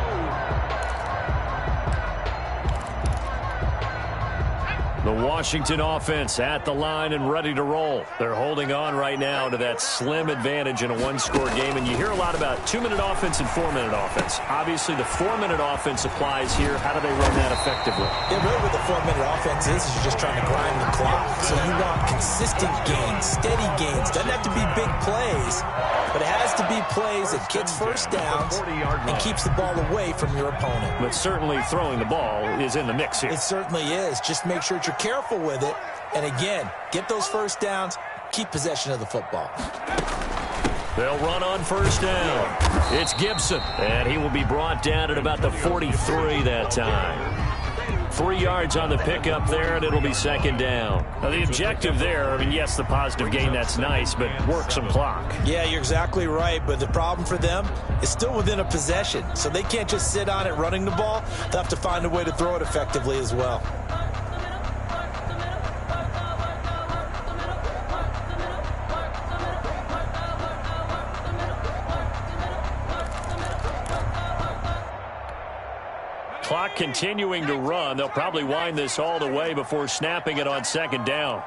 The Washington offense at the line and ready to roll. They're holding on right now to that slim advantage in a 1-score game. And you hear a lot about 2-minute offense and 4-minute offense. Obviously, the 4-minute offense applies here. How do they run that effectively? Yeah, really what the 4-minute offense is you're just trying to grind the clock. So you want consistent gains, steady gains. Doesn't have to be big plays, but it has to be plays that gets first downs and keeps the ball away from your opponent. But certainly throwing the ball is in the mix here. It certainly is. Just make sure that you're careful with it. And again, get those first downs, keep possession of the football. They'll run on first down. It's Gibson, and he will be brought down at about the 43 that time. 3 yards on the pickup there, and it'll be 2nd down. Now, the objective there, I mean, yes, the positive gain, that's nice, but work some clock. Yeah, you're exactly right, but the problem for them is still within a possession, so they can't just sit on it running the ball. They'll have to find a way to throw it effectively as well. Clock continuing to run. They'll probably wind this all the way before snapping it on 2nd down.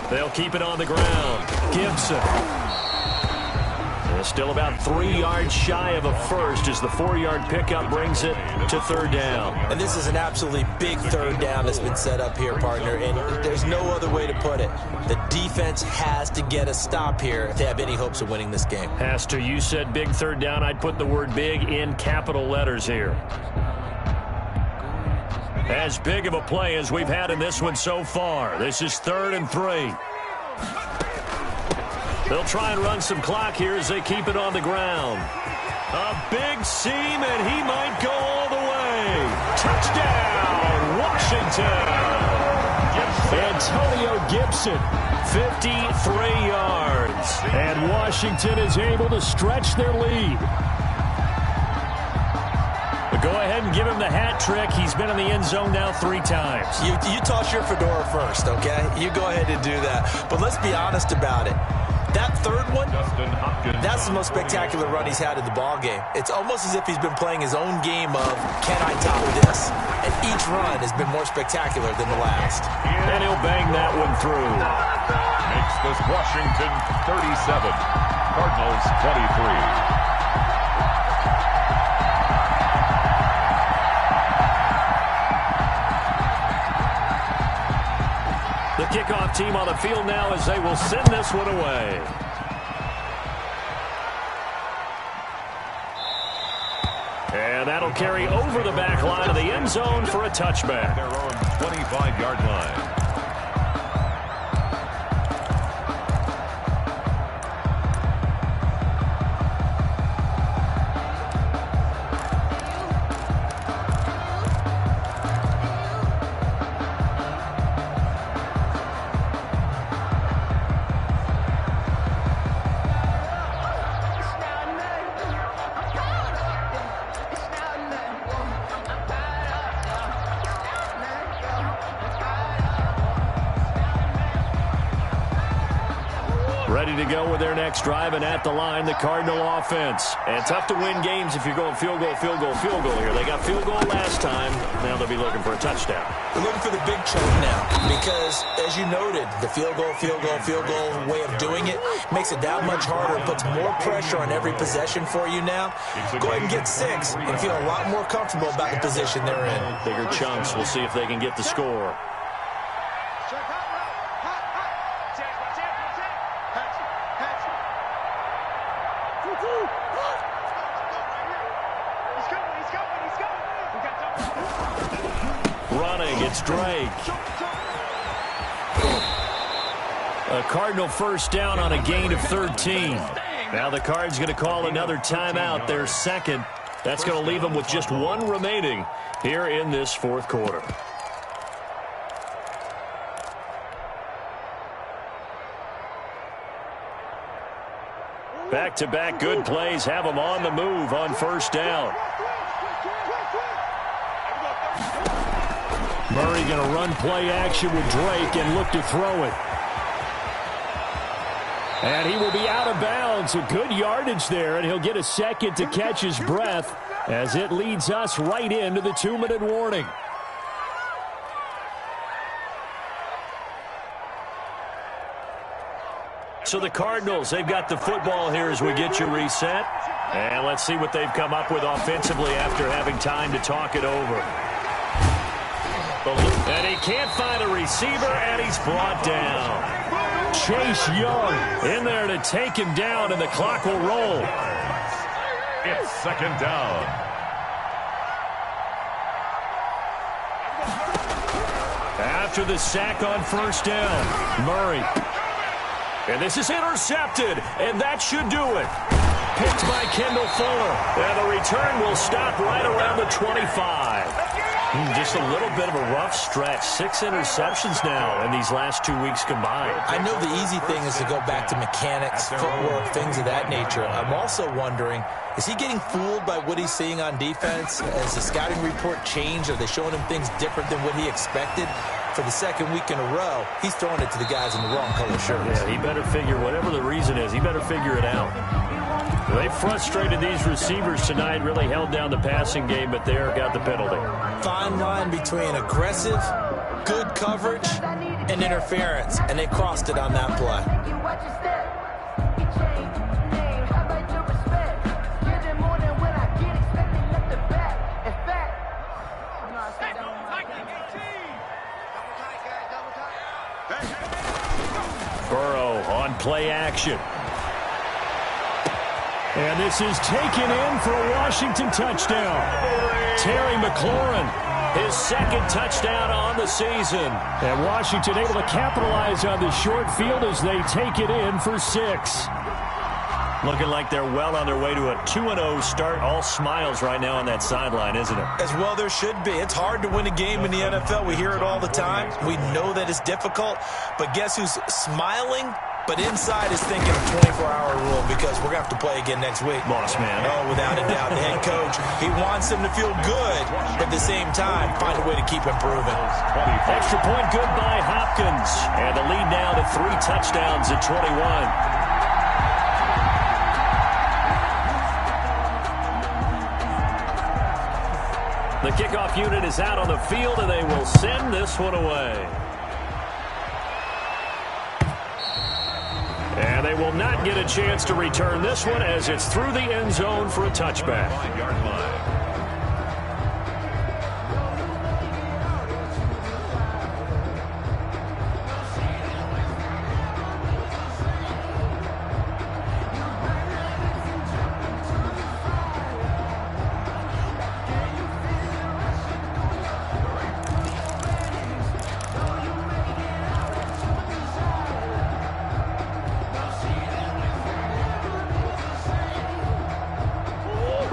They'll keep it on the ground. Gibson. Still about 3 yards shy of a first as the 4-yard pickup brings it to third down. And this is an absolutely big third down that's been set up here, partner, and there's no other way to put it. The defense has to get a stop here if they have any hopes of winning this game. Has to. You said big third down. I'd put the word big in capital letters here. As big of a play as we've had in this one so far. This is 3rd and 3. They'll try and run some clock here as they keep it on the ground. A big seam, and he might go all the way. Touchdown, Washington. Antonio Gibson. 53 yards. And Washington is able to stretch their lead. But go ahead and give him the hat trick. He's been in the end zone now 3 times. You toss your fedora first, okay? You go ahead and do that. But let's be honest about it. That third one, that's the most spectacular run he's had in the ballgame. It's almost as if he's been playing his own game of, can I top this? And each run has been more spectacular than the last. And he'll bang that one through. Makes this Washington 37, Cardinals 23. The kickoff team on the field now as they will send this one away. And that'll carry over the back line of the end zone for a touchback. Their own 25-yard line. Ready to go with their next drive, and at the line, the Cardinal offense. And tough to win games if you're going field goal, field goal, field goal here. They got field goal last time. Now they'll be looking for a touchdown. They're looking for the big choke now because, as you noted, the field goal way of doing it makes it that much harder. It puts more pressure on every possession for you now. Go ahead and get 6 and feel a lot more comfortable about the position they're in. Bigger chunks. We'll see if they can get the score. Running, it's Drake. A Cardinal first down on a gain of 13. Now the Cards going to call another timeout, their second. That's going to leave them with just 1 remaining here in this 4th quarter. Back-to-back good plays have them on the move on first down. Murray going to run play action with Drake and look to throw it. And he will be out of bounds. A good yardage there, and he'll get a second to catch his breath as it leads us right into the 2-minute warning. So the Cardinals, they've got the football here as we get you reset. And let's see what they've come up with offensively after having time to talk it over. And he can't find a receiver, and he's brought down. Chase Young in there to take him down, and the clock will roll. It's 2nd down. After the sack on first down, Murray. And this is intercepted, and that should do it. Picked by Kendall Fuller. And the return will stop right around the 25. Just a little bit of a rough stretch. 6 interceptions now in these last 2 weeks combined. I know the easy thing is to go back to mechanics, footwork, things of that nature. I'm also wondering, is he getting fooled by what he's seeing on defense? Has the scouting report changed? Are they showing him things different than what he expected? For the 2nd week in a row, he's throwing it to the guys in the wrong color shirts. Yeah, he better figure, whatever the reason is, he better figure it out. They frustrated these receivers tonight, really held down the passing game, but there got the penalty. Fine line between aggressive, good coverage, and interference, and they crossed it on that play. Burrow on play action. And this is taken in for a Washington touchdown. Terry McLaurin, his second touchdown on the season. And Washington able to capitalize on the short field as they take it in for 6. Looking like they're well on their way to a 2-0 start. All smiles right now on that sideline, isn't it? As well there should be. It's hard to win a game in the NFL. We hear it all the time. We know that it's difficult. But guess who's smiling? But inside is thinking of 24-hour rule because we're going to have to play again next week. Boss man. Oh, without a doubt. The head coach, he wants them to feel good, but at the same time, find a way to keep improving. Extra point good by Hopkins. And the lead now to 3 touchdowns at 21. The kickoff unit is out on the field, and they will send this one away. And they will not get a chance to return this one as it's through the end zone for a touchback.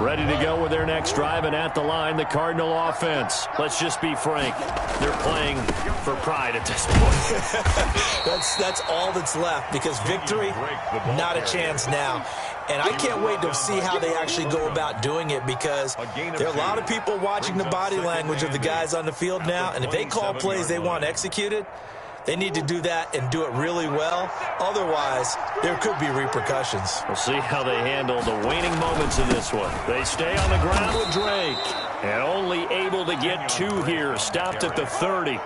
Ready to go with their next drive, and at the line, the Cardinal offense. Let's just be frank. They're playing for pride at this point. That's all that's left because victory, not a chance now. And I can't wait to see how they actually go about doing it because there are a lot of people watching the body language of the guys on the field now, and if they call plays they want executed, they need to do that and do it really well. Otherwise, there could be repercussions. We'll see how they handle the waning moments of this one. They stay on the ground with Drake. And only able to get 2 here. Stopped at the 30.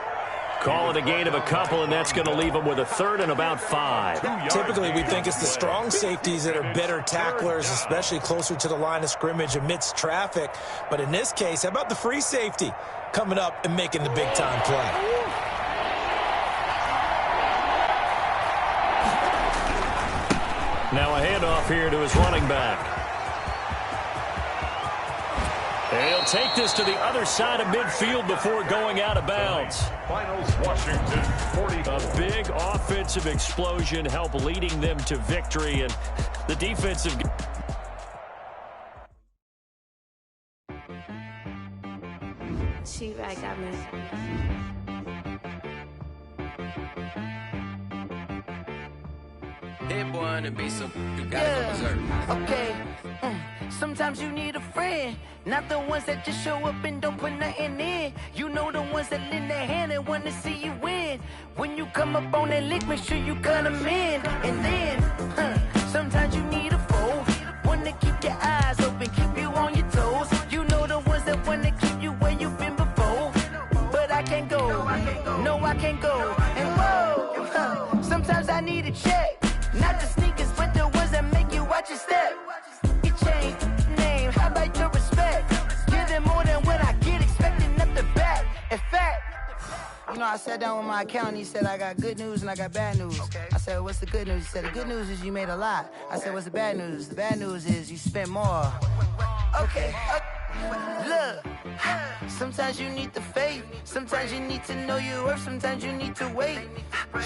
Call it a gain of a couple, and that's going to leave them with a third and about 5. Typically, we think it's the strong safeties that are better tacklers, especially closer to the line of scrimmage amidst traffic. But in this case, how about the free safety coming up and making the big-time play? Now a handoff here to his running back. And he'll take this to the other side of midfield before going out of bounds. Finals, Washington, 40. A big offensive explosion helped leading them to victory, and the defensive... She right got me. That boy on the beat, so you gotta go berserk. Okay. Sometimes you need a friend, not the ones that just show up and don't put nothing in. You know the ones that lend their hand and want to see you win. When you come up on that lick, make sure you cut them in. And then, sometimes you need a foe, one to keep your eyes open, keep you on your toes. You know the ones that want to keep you where you've been before. But I can't go, no I can't go. And whoa, sometimes I need a check. Not the sneakers, but the ones that make you watch your step. Your chain, name, how about your respect? Give them more than what I get, expecting up the back. In fact, you know, I sat down with my accountant. He said, I got good news and I got bad news. Okay. I said, what's the good news? He said, the good news is you made a lot. I said, what's the bad news? The bad news is you spent more. Okay. Look, sometimes you need the faith. Sometimes you need to know your worth. Sometimes you need to wait.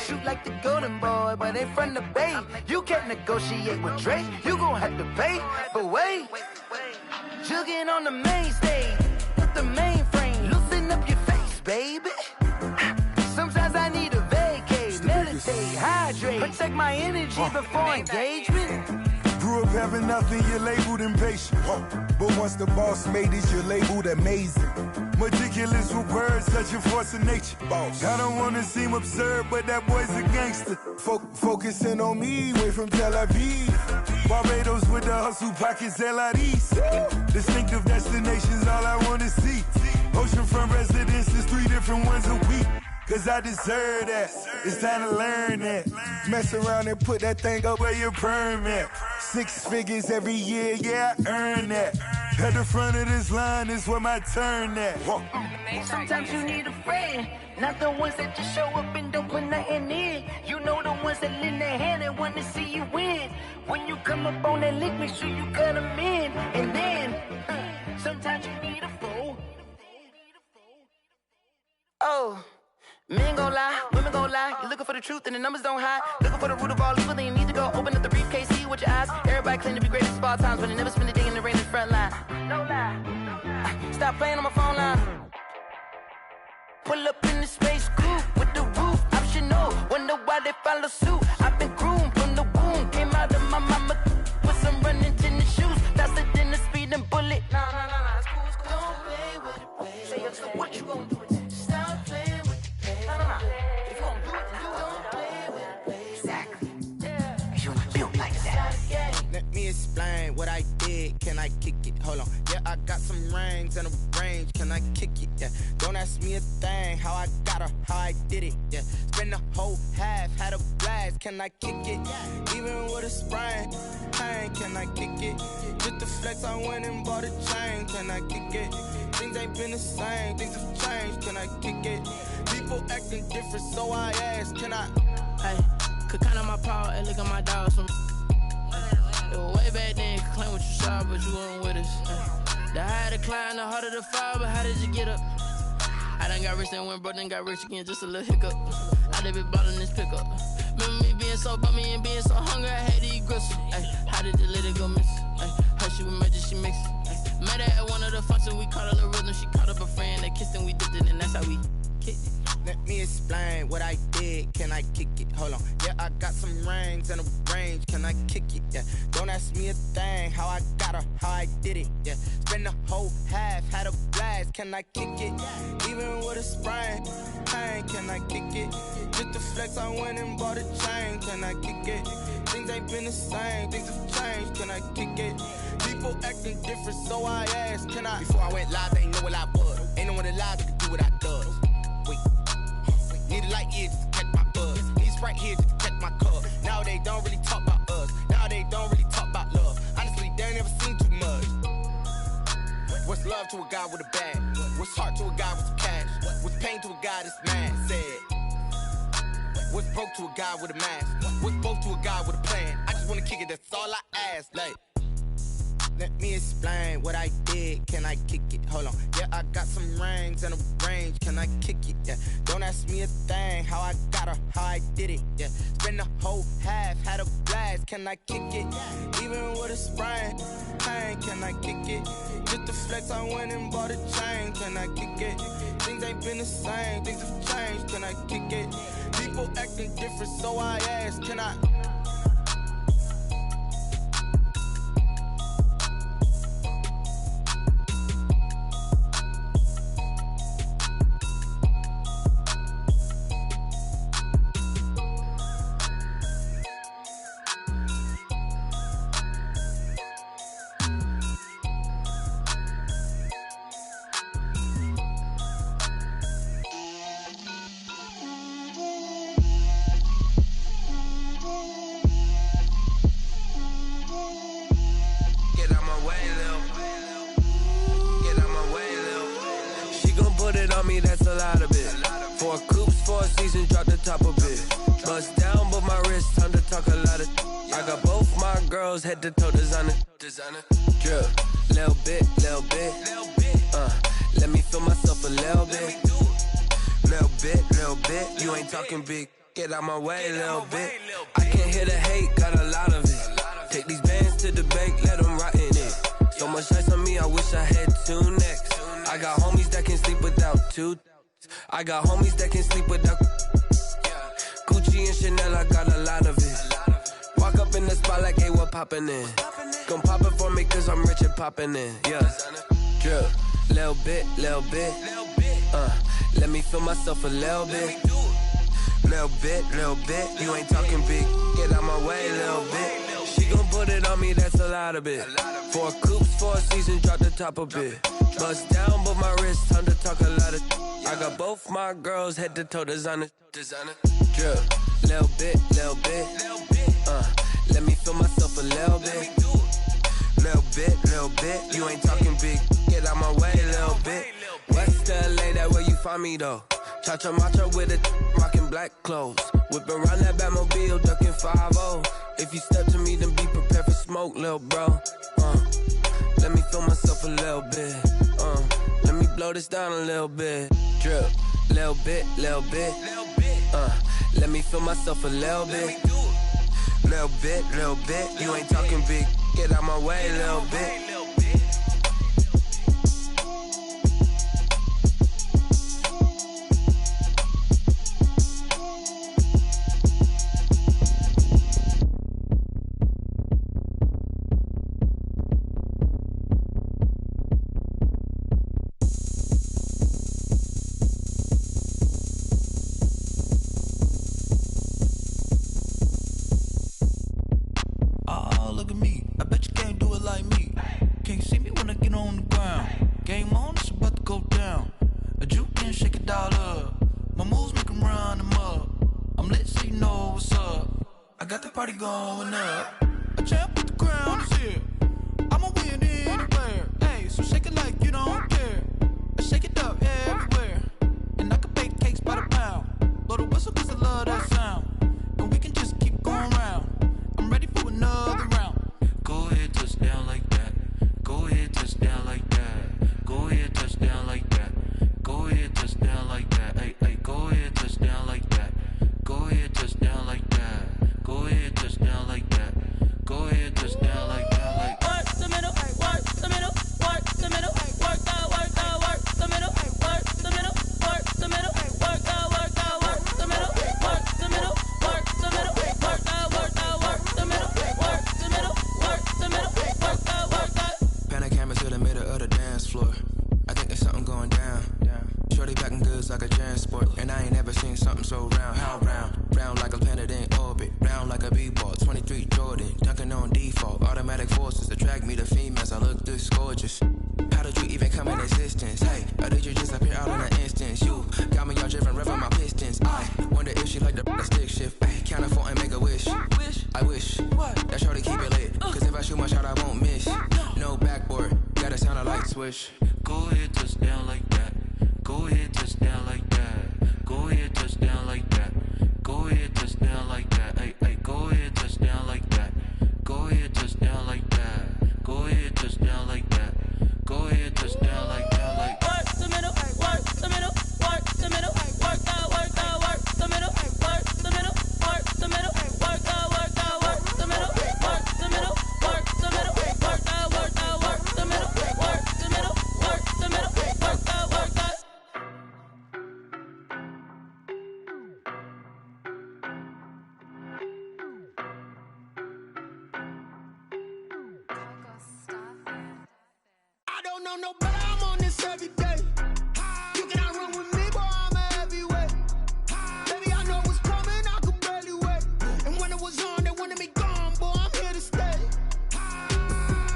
Shoot like the golden boy, but they from the bay. You can't negotiate with Drake. You gon' have to pay. But wait, jugging on the main stage with the mainframe. Loosen up your face, baby. Sometimes I need a vacate, meditate, hydrate, protect my energy before engagement. Grew up having nothing, you're labeled impatient. But once the boss made it, you're labeled amazing. Meticulous with words, such a force of nature. I don't wanna seem absurd, but that boy's a gangster. Focusing on me, way from Tel Aviv. Barbados with the hustle pockets, LIDs. Distinctive destinations, all I wanna see. Oceanfront residences, 3 different ones a week. Cause I deserve that, it's time to learn that. Mess around and put that thing up where your permit. 6 figures every year, yeah, I earn that. At the front of this line is where my turn at. Sometimes you need a friend, not the ones that just show up and don't put nothing in. You know the ones that lend their hand and want to see you win. When you come up on that lick, make sure you cut them in. And then, sometimes you need a fool. Oh, men gon' lie, women gon' lie. You're looking for the truth and the numbers don't hide. Looking for the root of all evil, then you need to go open up the briefcase, see with your eyes. Everybody claim to be greatest of all times, but they never spend a day in the rain in the front line. No lie. Stop playing on my phone line. Pull up in the space coupe with the roof optional. Wonder why they follow suit. I've been groomed from the womb. Came out of my mama with some running tennis shoes. Faster than a speeding bullet. Nah, it's cool, it's cool. Don't play with it, play. Say so what you gon' do? Stop playing with it, play. Nah. If you gon' do it, then don't play with it, play. Exactly. Yeah. You built like that. Let me explain what I did. Can I kick it? Hold on. Yeah, I got some rings and a range. Can I kick it? Yeah. Don't ask me a thing. How I got her, how I did it. Yeah. Spend the whole half, had a blast. Can I kick it? Even with a sprain, pain. Can I kick it? Just the flex, I went and bought a chain. Can I kick it? Things ain't been the same. Things have changed. Can I kick it? People acting different, so I ask. Can I? Hey, could count on my power and look at my dogs from. It was way back then, could claim what you saw, but you weren't with us. The higher the climb, the harder the fall, but how did you get up? I done got rich and went broke, then got rich again, just a little hiccup. I done been ballin' this pickup. Remember me being so bummy and being so hungry, I had to eat gristle. How did the lady go miss? Her she was magic, she mixed. Met her at one of the functions, we caught her the rhythm, she caught up a friend, they kissed and we dipped it, and that's how we kicked it. Let me explain what I did. Can I kick it? Hold on. Yeah, I got some rings and a range. Can I kick it? Yeah. Don't ask me a thing. How I got her, how I did it. Yeah. Spend the whole half, had a blast. Can I kick it? Even with a sprain, pain. Can I kick it? Just the flex, I went and bought a chain. Can I kick it? Things ain't been the same. Things have changed. Can I kick it? People acting different, so I asked. Can I? Before I went live, they ain't know what I was. Ain't no one alive that could do what I does. Wait. Need a light here just to catch my buzz. Need Sprite here just to catch my cup. Now they don't really talk about us. Now they don't really talk about love. Honestly, they ain't never seen too much. What's love to a guy with a bag? What's heart to a guy with some cash? What's pain to a guy that's mad? Said. What's broke to a guy with a mask? What's broke to a guy with a plan? I just wanna kick it, that's all I ask. Like. Let me explain what I did. Can I kick it? Hold on. Yeah, I got some rings and a range. Can I kick it? Yeah. Don't ask me a thing. How I got her, how I did it. Yeah. Spend the whole half, had a blast. Can I kick it? Even with a sprain, pain. Can I kick it? Just the flex, I went and bought a chain. Can I kick it? Things ain't been the same. Things have changed. Can I kick it? People acting different, so I ask. Can I? That's a lot of it. 4 coops, 4 seasons, drop the top of it. Bust down, but my wrist, time to talk a lot of. I got both my girls head to toe designer. Drip, little bit. Let me feel myself a little bit. Little bit. You ain't talking big. Get out my way, little bit. I can't hear the hate, got a lot of it. Take these bands to the bank, let them rot in it. So much ice on me, I wish I had 2 necks. I got homies that can sleep without 2. I got homies that can sleep without Gucci and Chanel, I got a lot of it. Walk up in the spot like, hey, what poppin' in? Gon' pop it for me cause I'm rich and poppin' in. Yeah, drip, little bit. Let me feel myself a little bit. Little bit. You ain't talking big. Get out my way, little bit. She gon' put it on me, that's a lot of it. 4 coops, 4 seasons, drop the top a bit. Bust down, but my wrist, time to talk a lot of. I got both my girls head to toe designer. Drip, little bit. Let me feel myself a little bit. Little bit. You ain't talking big. Get out my way, little bit. West LA, that where you find me though. Cha-cha matcha with it, rocking black clothes. Whip around that Batmobile, ducking 5-0. If you step to me, then be prepared for smoke, lil' bro. Let me feel myself a little bit. Let me blow this down a little bit. Drip, little bit, little bit. Let me feel myself a little bit. Little bit, little bit. You ain't talking big. Get out my way, little bit. Going up, a champ with the crown is here. I'ma win anywhere. Hey, so shake it like you don't care. Shake it up everywhere. And I can bake cakes by the pound. Blow the whistle cause I love that sound. And we can just keep going round. I'm ready for another round. Go ahead, touch down like that. Go ahead, touch down like that. Go ahead, touch down like that. Go ahead, touch down like that. Hey, hey, go ahead, touch down like that. Go ahead, touch down like that. Go ahead, touch down like that. Go ahead, touch down like that. Like work the middle, work the middle, work the middle, work that, work the middle, work the middle, work the middle, work that, work the middle, work the middle, work the middle, work that, work the middle, work the middle, work the middle, work that. Pan a camera to the middle of the dance floor. I think there's something going down. Shorty packing goods like a transport, and I ain't never seen something so round. How round? Round like a planet in orbit, round like a b-ball. 23 Jordan, dunking on default. Automatic forces attract me to females. I look this gorgeous. How did you even come in existence? Hey, or did you just appear out in an instance? You got me all driven, revving my pistons. I wonder if she like the stick shift. Ay, count a 4 and make a wish. I wish that shorty keep it lit. Cause if I shoot my shot, I won't miss. No backboard, gotta sound a light switch. Go ahead, touch down like that. Go ahead, touch down like that. Go ahead, touch down like that. Go ahead, touch down like that. Hey, hey, go ahead, touch down like that. Go ahead, touch down like that. Go ahead, touch down like that. Go ahead, touch down like that. Like work the middle, work the middle, work the middle, work that, work the middle, work the middle, work the middle, work that, work the middle, work the middle, work the middle, work that, work the middle, work the middle, work the middle, work that, work that. I don't know no better, I'm on this every day. You cannot run with me, boy, I'm a heavyweight. Baby, I know what's coming, I could barely wait. And when it was on, they wanted me gone, boy, I'm here to stay.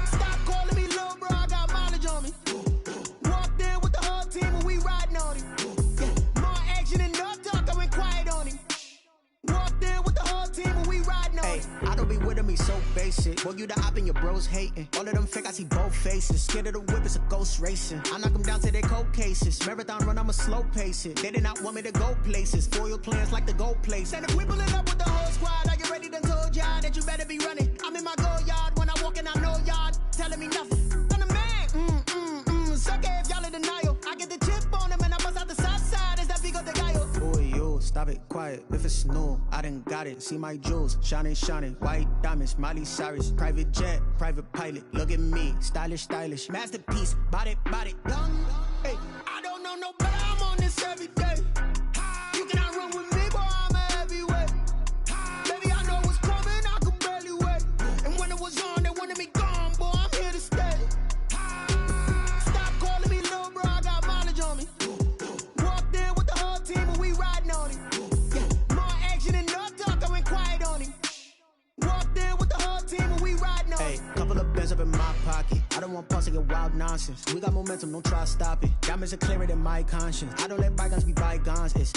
Stop calling me little bro, I got mileage on me. Walked in with the whole team and we riding on him. More action than no talk, I went quiet on him. Walked in with the whole team and we riding on him. I don't be with him, he's so basic. Boy, you the op and your bros hating. All of them fake, I see both faces. Scared of the whip, it's a ghost racing. I knock them down to their cold cases. Marathon run, I'ma slow pace it. They did not want me to go places. Foil plans like the go place. And if we pulling up with the whole squad, are you ready? Done told y'all that you better be running. I'm in my go yard. When I walk in, I know y'all telling me nothing. I'm the man. Suck it if y'all in denial. I get the chip on them and I bust out the south side. Is that Vigo de Gallo? Boy, yo, stop it, quiet. If it's new, I done got it. See my jewels, shining, shining. White diamonds, Miley Cyrus. Private jet, private pilot. Look at me, stylish, stylish. Masterpiece, body, young. Hey, I don't know no better, I'm on this every day. You cannot run with me, boy, I'm a heavyweight. Baby, I know what's coming, I could barely wait. And when it was on, they wanted me gone, boy, I'm here to stay. Stop calling me little bro, I got mileage on me. Walked in with the whole team and we riding on him. More action than no talk, I went quiet on him. Walked in with the whole team and we riding on him. Hey, couple of bands up in my pocket. I don't want pause to get wild nonsense. We got momentum, don't try to stop it. Diamonds are clearer than my conscience. I don't let bygones be bygones. It's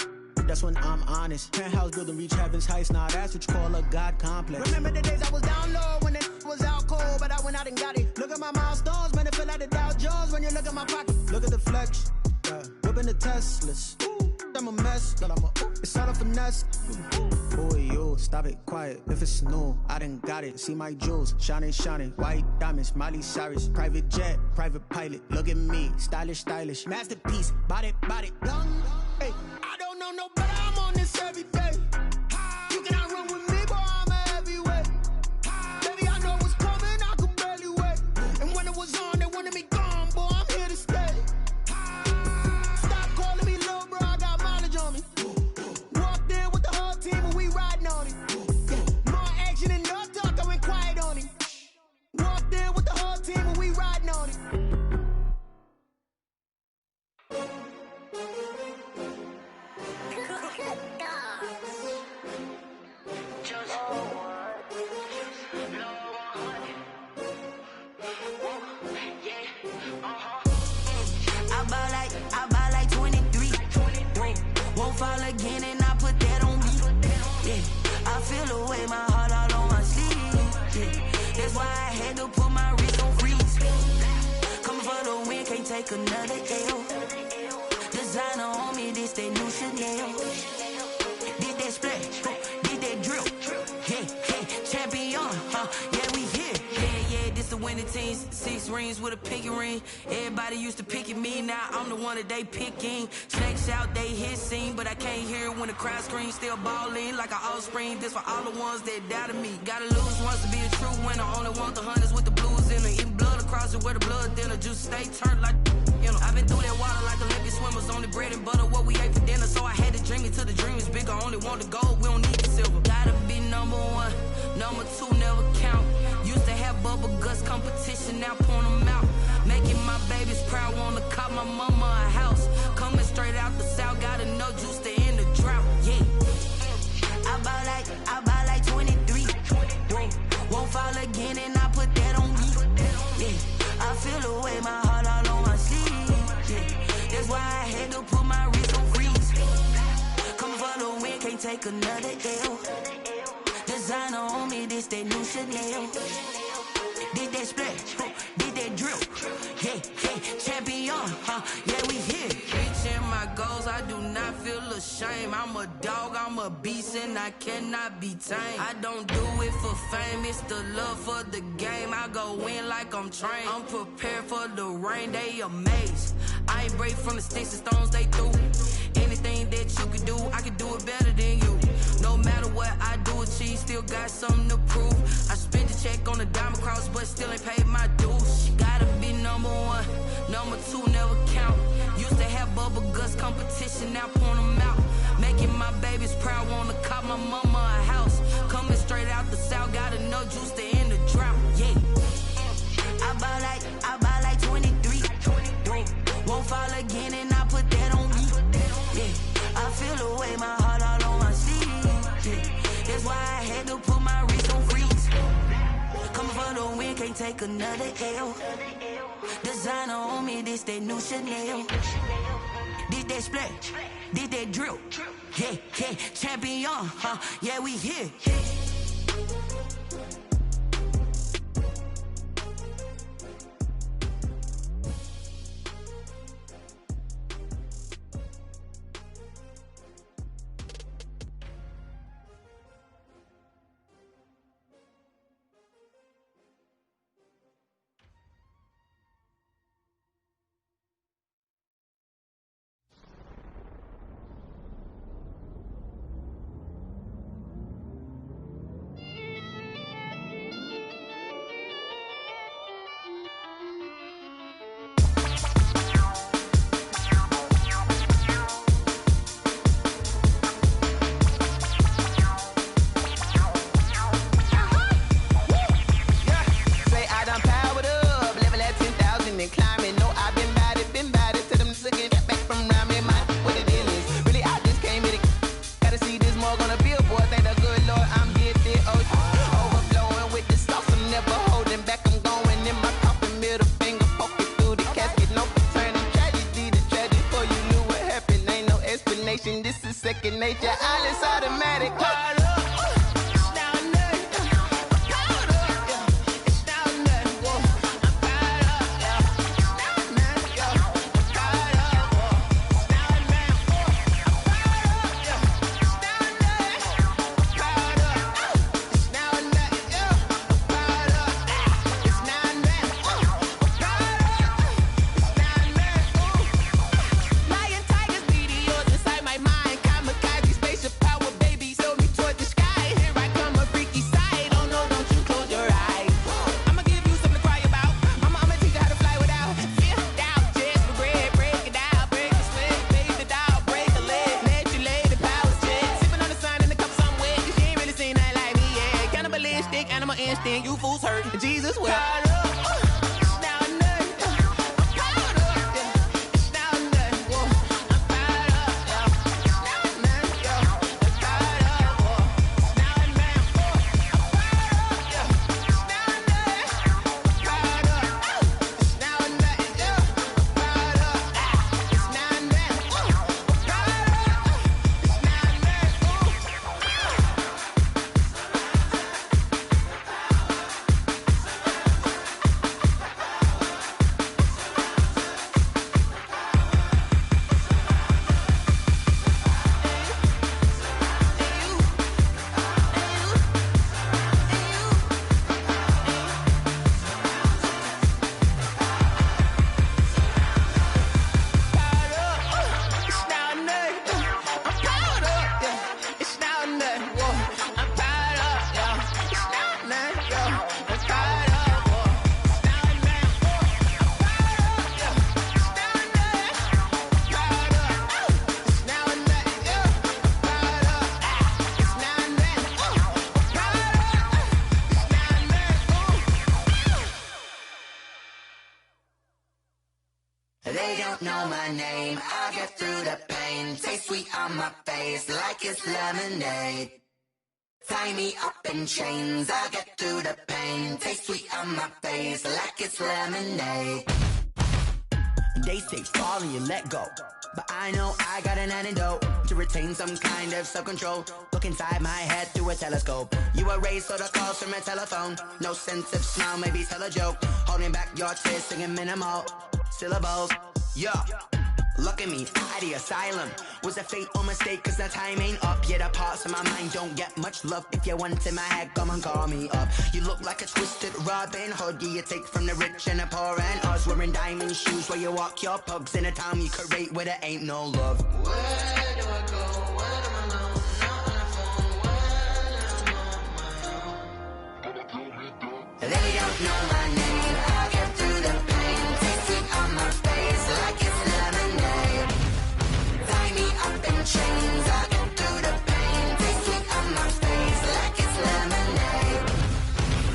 that's when I'm honest. Penthouse building, reach heaven's heights. Now that's what you call a God complex. Remember the days I was down low when it was out cold, but I went out and got it. Look at my milestones, man, it feel like the Dow Jones when you look at my pocket. Look at the flex, whipping the Teslas. I'm a mess. It's all a finesse. Boy, you stop it, quiet. If it's new, I done got it. See my jewels, shining, shining. White diamonds, Miley Cyrus. Private jet, private pilot. Look at me, stylish, stylish. Masterpiece, body, young. Hey, I don't know no better. I'm on this every day. You cannot run with me, boy. I'm a heavyweight. Baby, I know what's coming. I could barely wait. And when it was on, they wanted me gone, boy. I'm here to stay. Stop calling me little bro. I got mileage on me. Walked in with the whole team and we riding on it. More action and no talk. I went quiet on him. Walked in with the whole team and we riding on it. I buy like 23. Won't fall again and I put that on me. Yeah, I feel the way my heart all on my sleeve. Yeah, that's why I had to put my wrist on freeze. Coming for the win, can't take another L. Designer on me, this that new Chanel. Did that splash, did that drill. Yeah, champion, yeah, we here. Yeah, this the winning team. 6 rings with a pinky ring. Everybody used to pick at me, now I'm the one that they picking. Snakes out, they hit scene, but I can't hear it when the crowd screams. Still balling like an offspring. This for all the ones that doubted me. Gotta lose once to be a true winner. Only want the hunters with the blues in it. Eating blood across it where the blood thinner. Juice stay turned like, you know. I've been through that water like Olympic swimmers. Only bread and butter, what we ate for dinner. So I had to dream it till the dream is bigger. Only want the gold, we don't need the silver. Gotta be number 1, number 2 never count. Used to have bubble guts competition, now point them out. Making my babies proud, wanna cop my mama a house. Coming straight out the south, gotta know juice to end the drought. Yeah, I buy like 23. Won't fall again and I put that on me. Yeah, I feel the way my heart all on my sleeve. Yeah, that's why I had to put my wrist on freeze. Coming for the win, can't take another L. Designer on me, this that new Chanel. Did that splash, did that drill. Yeah, champion, yeah, we here. Reaching my goals, I do not feel ashamed. I'm a dog, I'm a beast, and I cannot be tamed. I don't do it for fame, it's the love for the game. I go in like I'm trained. I'm prepared for the rain, they amazed. I ain't break from the sticks and stones they threw. Anything that you can do, I can do it better than you. No matter what I do, achieve, still got something to prove. I spent the check on the diamond cross, but still ain't paid my dues. Gotta be number 1, number 2 never count. Used to have bubble guts competition, now point them out. Making my babies proud, wanna cop my mama a house. Coming straight out the south, gotta know juice to end the drought. Yeah, I buy like 23. Won't fall again and I put that on me. Yeah, I feel the way my heart all on my sleeve. Yeah, that's why I had to put my wrist on freeze. Coming for the win, can't take another L. Designer on me, this that new Chanel. Did that splash, did that drill. Yeah, champion, yeah, we here. second nature. All is automatic. Jesus will. They don't know my name, I get through the pain. Taste sweet on my face like it's lemonade. Tie me up in chains, I get through the pain. Taste sweet on my face like it's lemonade. They say fall and you let go, but I know I got an antidote to retain some kind of self-control. Look inside my head through a telescope. You erase all the calls from a telephone. No sense of smile, maybe tell a joke. Holding back your tears, singing minimal syllables. Yeah, look at me, out of the asylum. Was a fate or mistake, cause the time ain't up. Yet the parts of my mind don't get much love. If you want in my head, come and call me up. You look like a twisted Robin Hood. You take from the rich and the poor and us. Wearing diamond shoes while you walk your pugs in a town you create where there ain't no love. Where do I go? Where do I know? Not on the phone, when I'm on my own. They don't know my name, I get through the pain. Taste it on my face like it's lemonade. Tie me up in chains, I get through the pain. Taste it on my face like it's lemonade.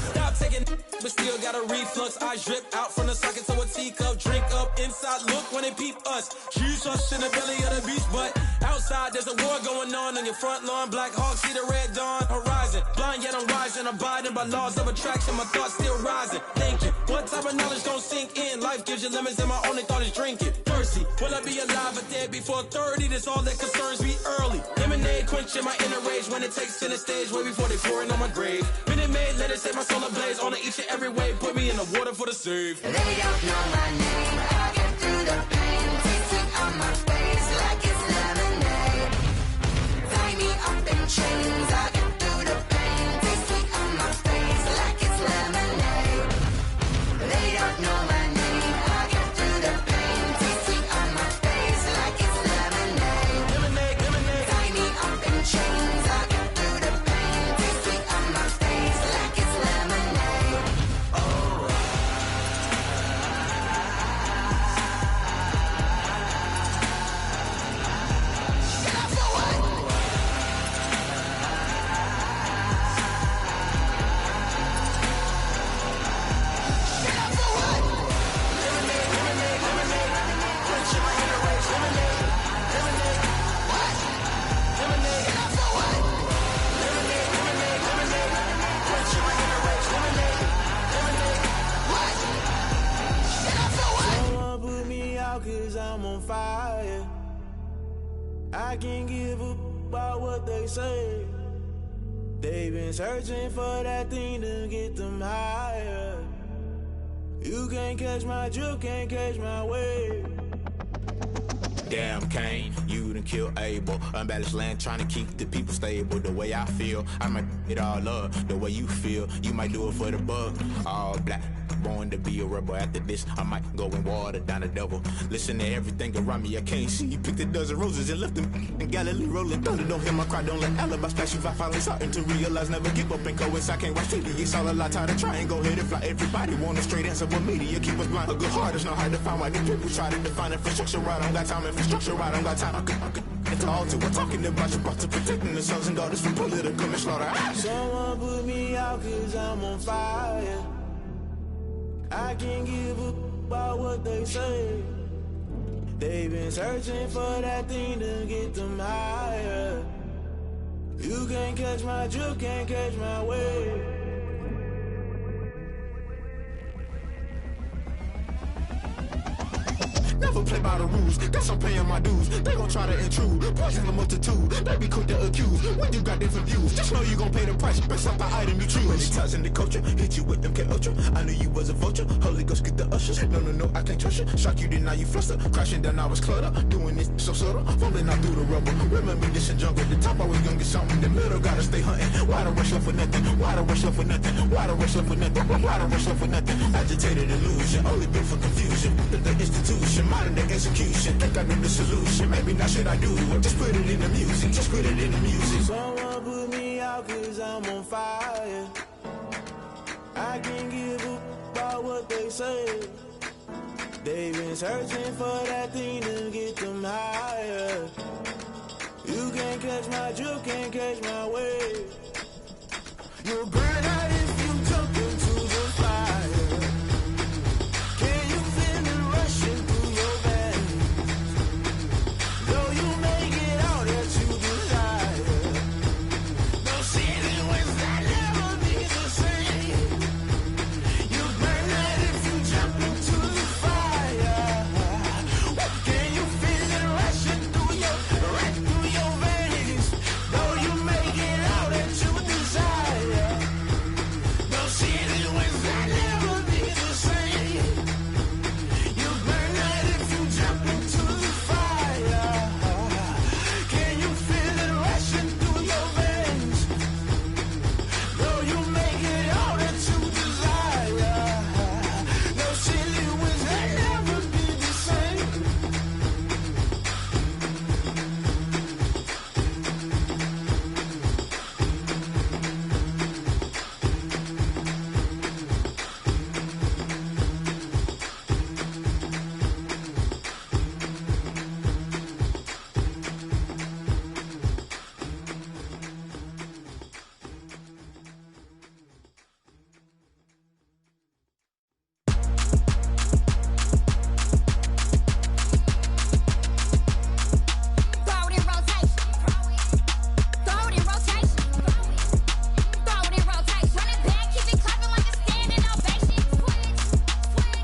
Stop taking but still got a reflux. I drip out from the socket to a teacup. Drink up inside, look when they peep us. Choose us in the belly of the beach, but outside there's a war going on your front lawn. Black Hawks see the red dawn horizon. Blind yet I'm rising, abiding by laws of attraction. My thoughts still rising. Thinking, what type of knowledge don't sink in? Life gives you lemons and my only thought is drinking. Thirsty, will I be alive or dead before 30? That's all that concerns me early. Lemonade quenching my inner rage when it takes center stage way before they pour it on my grave. Minute Maid, let it set my soul ablaze. On each and every way, put me in the water for the save. They don't know my name, I get through the pain. Taste it on my face like it's lemonade. Tie me up in chains, I get through the pain. Taste it on my face like it's lemonade. They don't know my name, I get through the pain. Taste it on my face like it's lemonade. Lemonade. Tie me up in chains, I get through the pain. Taste it on my face like it's lemonade. Oh. Someone put me out cause I'm on fire. I can't give a about what they say. They've been searching for that thing to get them higher. You can't catch my drift, can't catch my wave. Damn Kane, you done killed Abel. Unbalanced land trying to keep the people stable. The way I feel, I might it all up. The way you feel, you might do it for the bug. All black, born to be a rebel. After this, I might go and water down the devil. Listen to everything around me, I can't see. Picked a dozen roses and left them in Galilee rolling thunder. Don't hear my cry, don't let alibi splash. If I finally starting to realize, never give up and coincide. I can't watch TV, it's all a lot. Tired of trying, go ahead and fly. Everybody want a straight answer, but media keep us blind. A good heart is not hard to find. Why these people try to define infrastructure right? I don't got time, infrastructure right, I don't got time. I could it's all to we're talking about you, about to protecting the sons and daughters from political slaughter. Someone put me out cause I'm on fire. I can't give a about what they say. They've been searching for that thing to get them higher. You can't catch my drift, can't catch my wave. Never play by the rules, guess I'm paying my dues. They gon' try to intrude, poison the multitude. They be quick to accuse, when you got different views. Just know you gon' pay the price, based off the item you choose. When it's ties in the culture, hit you with them K-Ultra. I knew you was a vulture, Holy Ghost get the ushers. No, I can't trust you. Shock you, then now you fluster. Crashing down, I was clutter. Doing this so subtle, fumbling out through the rubble. Remember this in jungle, the top always gonna get something. The middle gotta stay hunting. Why the rush up for nothing? Why the rush up for nothing? Why the rush up for nothing? Why the rush up for nothing? Agitated illusion, only built for confusion. The institution, modern day execution. Think I know the solution. Maybe now should I do it? Just put it in the music. Just put it in the music. Someone put me out cause I'm on fire. I can't give a about what they say. They've been searching for that thing to get them higher. You can't catch my drift, can't catch my wave. You'll burn out if you jump into the fire. Can you feel it rushing through your veins? Though you may get all that you desire, those ceiling winds that never be the same. You burn out if you jump into the fire. Can you feel it rushing through your veins? Though you may get all that you desire, those ceiling winds that never be the same. You burn out if you jump into the fire. Can you feel it rushing through your veins? Though you may get all that you desire, those ceiling winds that never be the same. Throw it in rotation. Throw it in rotation. Throw it in rotation. Run it back, keep it clapping like a standing ovation.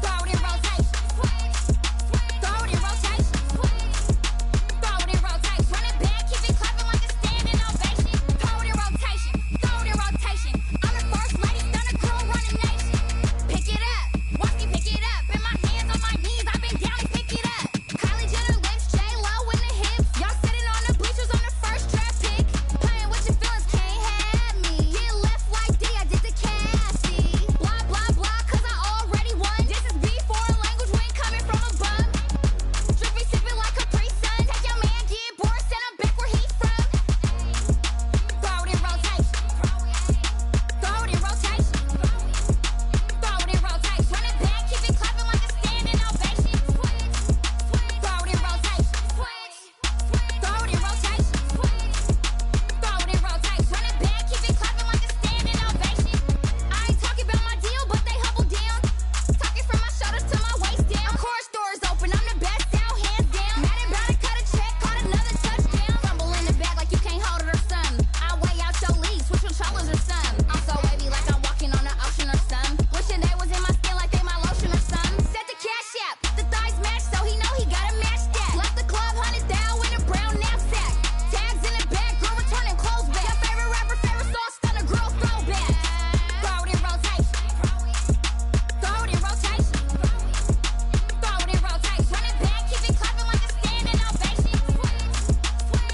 Throw it in rotation. Throw it in rotation. Throw it in rotation. Run it back, keep it clapping like a standing ovation. Throw it in rotation. Throw it in rotation. I'm the first lady, stunner girl, running nation. Pick it up, watch me pick it up. In my hands on my knees, I've been down and pick it up. Kylie Jenner lips, J-Lo in the hips. Y'all sitting on the bleachers on the first draft pick. Playing with your feelings, can't have me. Get left like D, I did the Cassie. Blah, blah, blah, cause I already won. This is B, foreign language, we ain't coming from a bum. Drippy, sipping like Capri Sun. Take your man, get bored, send him back where he from. Throw it in rotation. Throw it in rotation. Throw it in rotation. Run it back, keep it clapping like a standing ovation. Throw it in rotation. Throw it in rotation. Throw it in rotation. Run it back, keep it clapping like a standing ovation. I ain't talking about my deal, but they humble down. Talking from my shoulders to my waist down. Chorus doors open, I'm the best out, hands down. Mad about it, cut a check, caught another touchdown. Rumble in the bag like you can't hold it or something. I weigh out your league, switch controllers or something. I'm so wavy like I'm walking on the ocean or something. Wishing they was in my skin like they my lotion or something. Set the cash app, the thighs match, so he know he gotta match that. Left the club, $100,000 in a brown knapsack. Tags in the bag, girl returning clothes back. Your favorite rapper, favorite song, stunner girl throwback. Throw it in rotation. Throw it in rotation. Throw it in rotation. Run it back, keep it clapping like a standing ovation.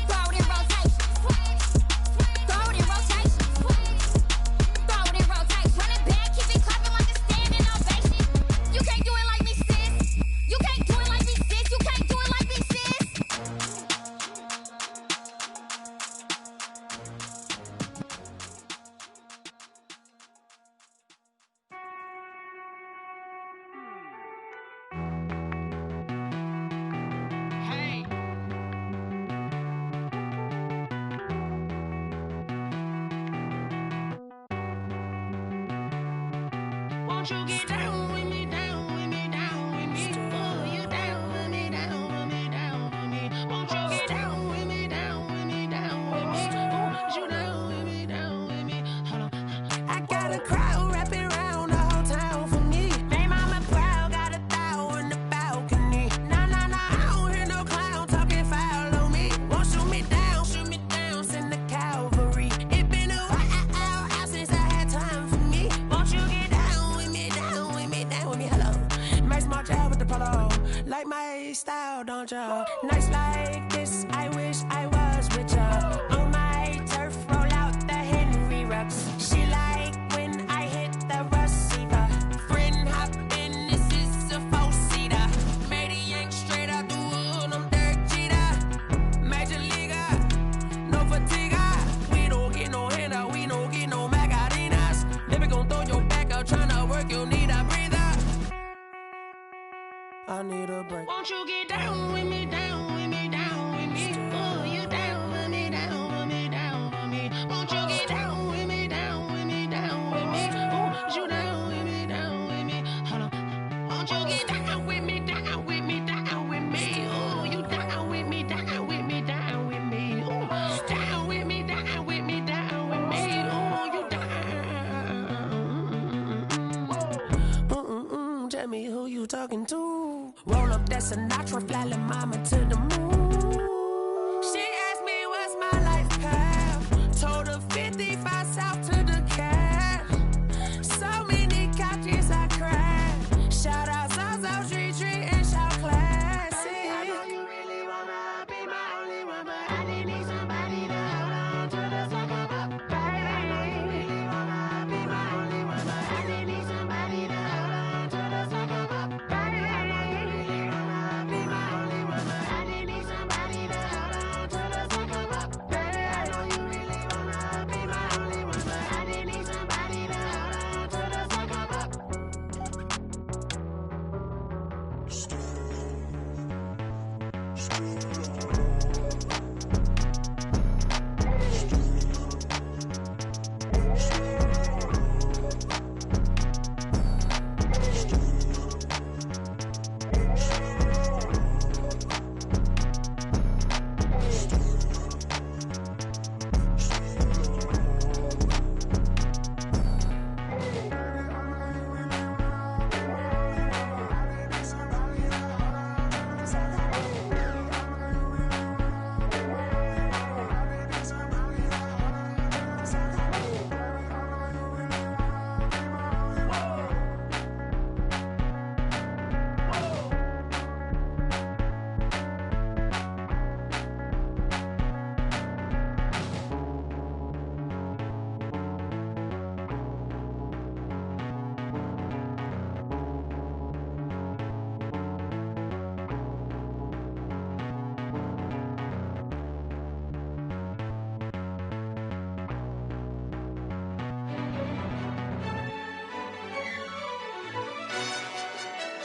Throw it in rotation. Throw it in rotation. Throw it in rotation. Run it back, keep it clapping like a standing ovation. You can't do it like me, sis. You can't do it like me, sis. You can't do it like me, sis. Hey. Won't you get down with me my job with the polo. Like my style, don't ya? Nights like this, I wish I was with ya. On my turf, roll out the Henry rocks. She like when I hit the receiver. Friend hop in, this is a four-seater. Made a yank straight out the wood, I'm Derek Jeter. Major leaguer, no fatigue. We don't get no handout, we don't get no Macarinas. Never gon' throw your back out, tryna work, you need a breather. I need a break. Won't you get down with me, down with me, down with me? Oh, you down with me, down with me, down with me. Won't you get down with me, down with me, down with me? Oh, you down with me, down with me? Hold on. Won't you get down with me, down with me, down with me? Oh, you down with me, down with me, down with me? Oh, down with me, down with me, down with me? Oh, you down. Tell me who you talking to. Roll up that Sinatra, fly la mama to the moon. She asked me what's my life path. Told her 55 south to the cat. So many couches I cracked. Shout out Zazo, Tree Tree, and shout classic. I know you really wanna be my only one, but I didn't need somebody to hold on to the second up. Baby, I know you really wanna be my only one, but I didn't need somebody to hold on to the second up. Baby, I know you really wanna be my only one, but I didn't need somebody to hold on to the second up. Baby, I know you really wanna be my only one, but I didn't need somebody to hold on to the second up.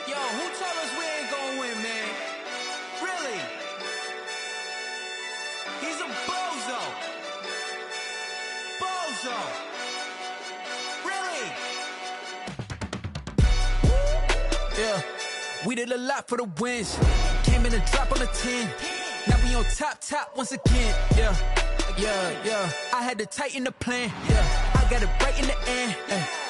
Yo, who told us we ain't gonna win, man? Really? He's a bozo. Bozo. Really? Yeah, we did a lot for the wins. Came in and drop on the 10. Now we on top once again. Yeah. I had to tighten the plan. Yeah, I got it right in the end.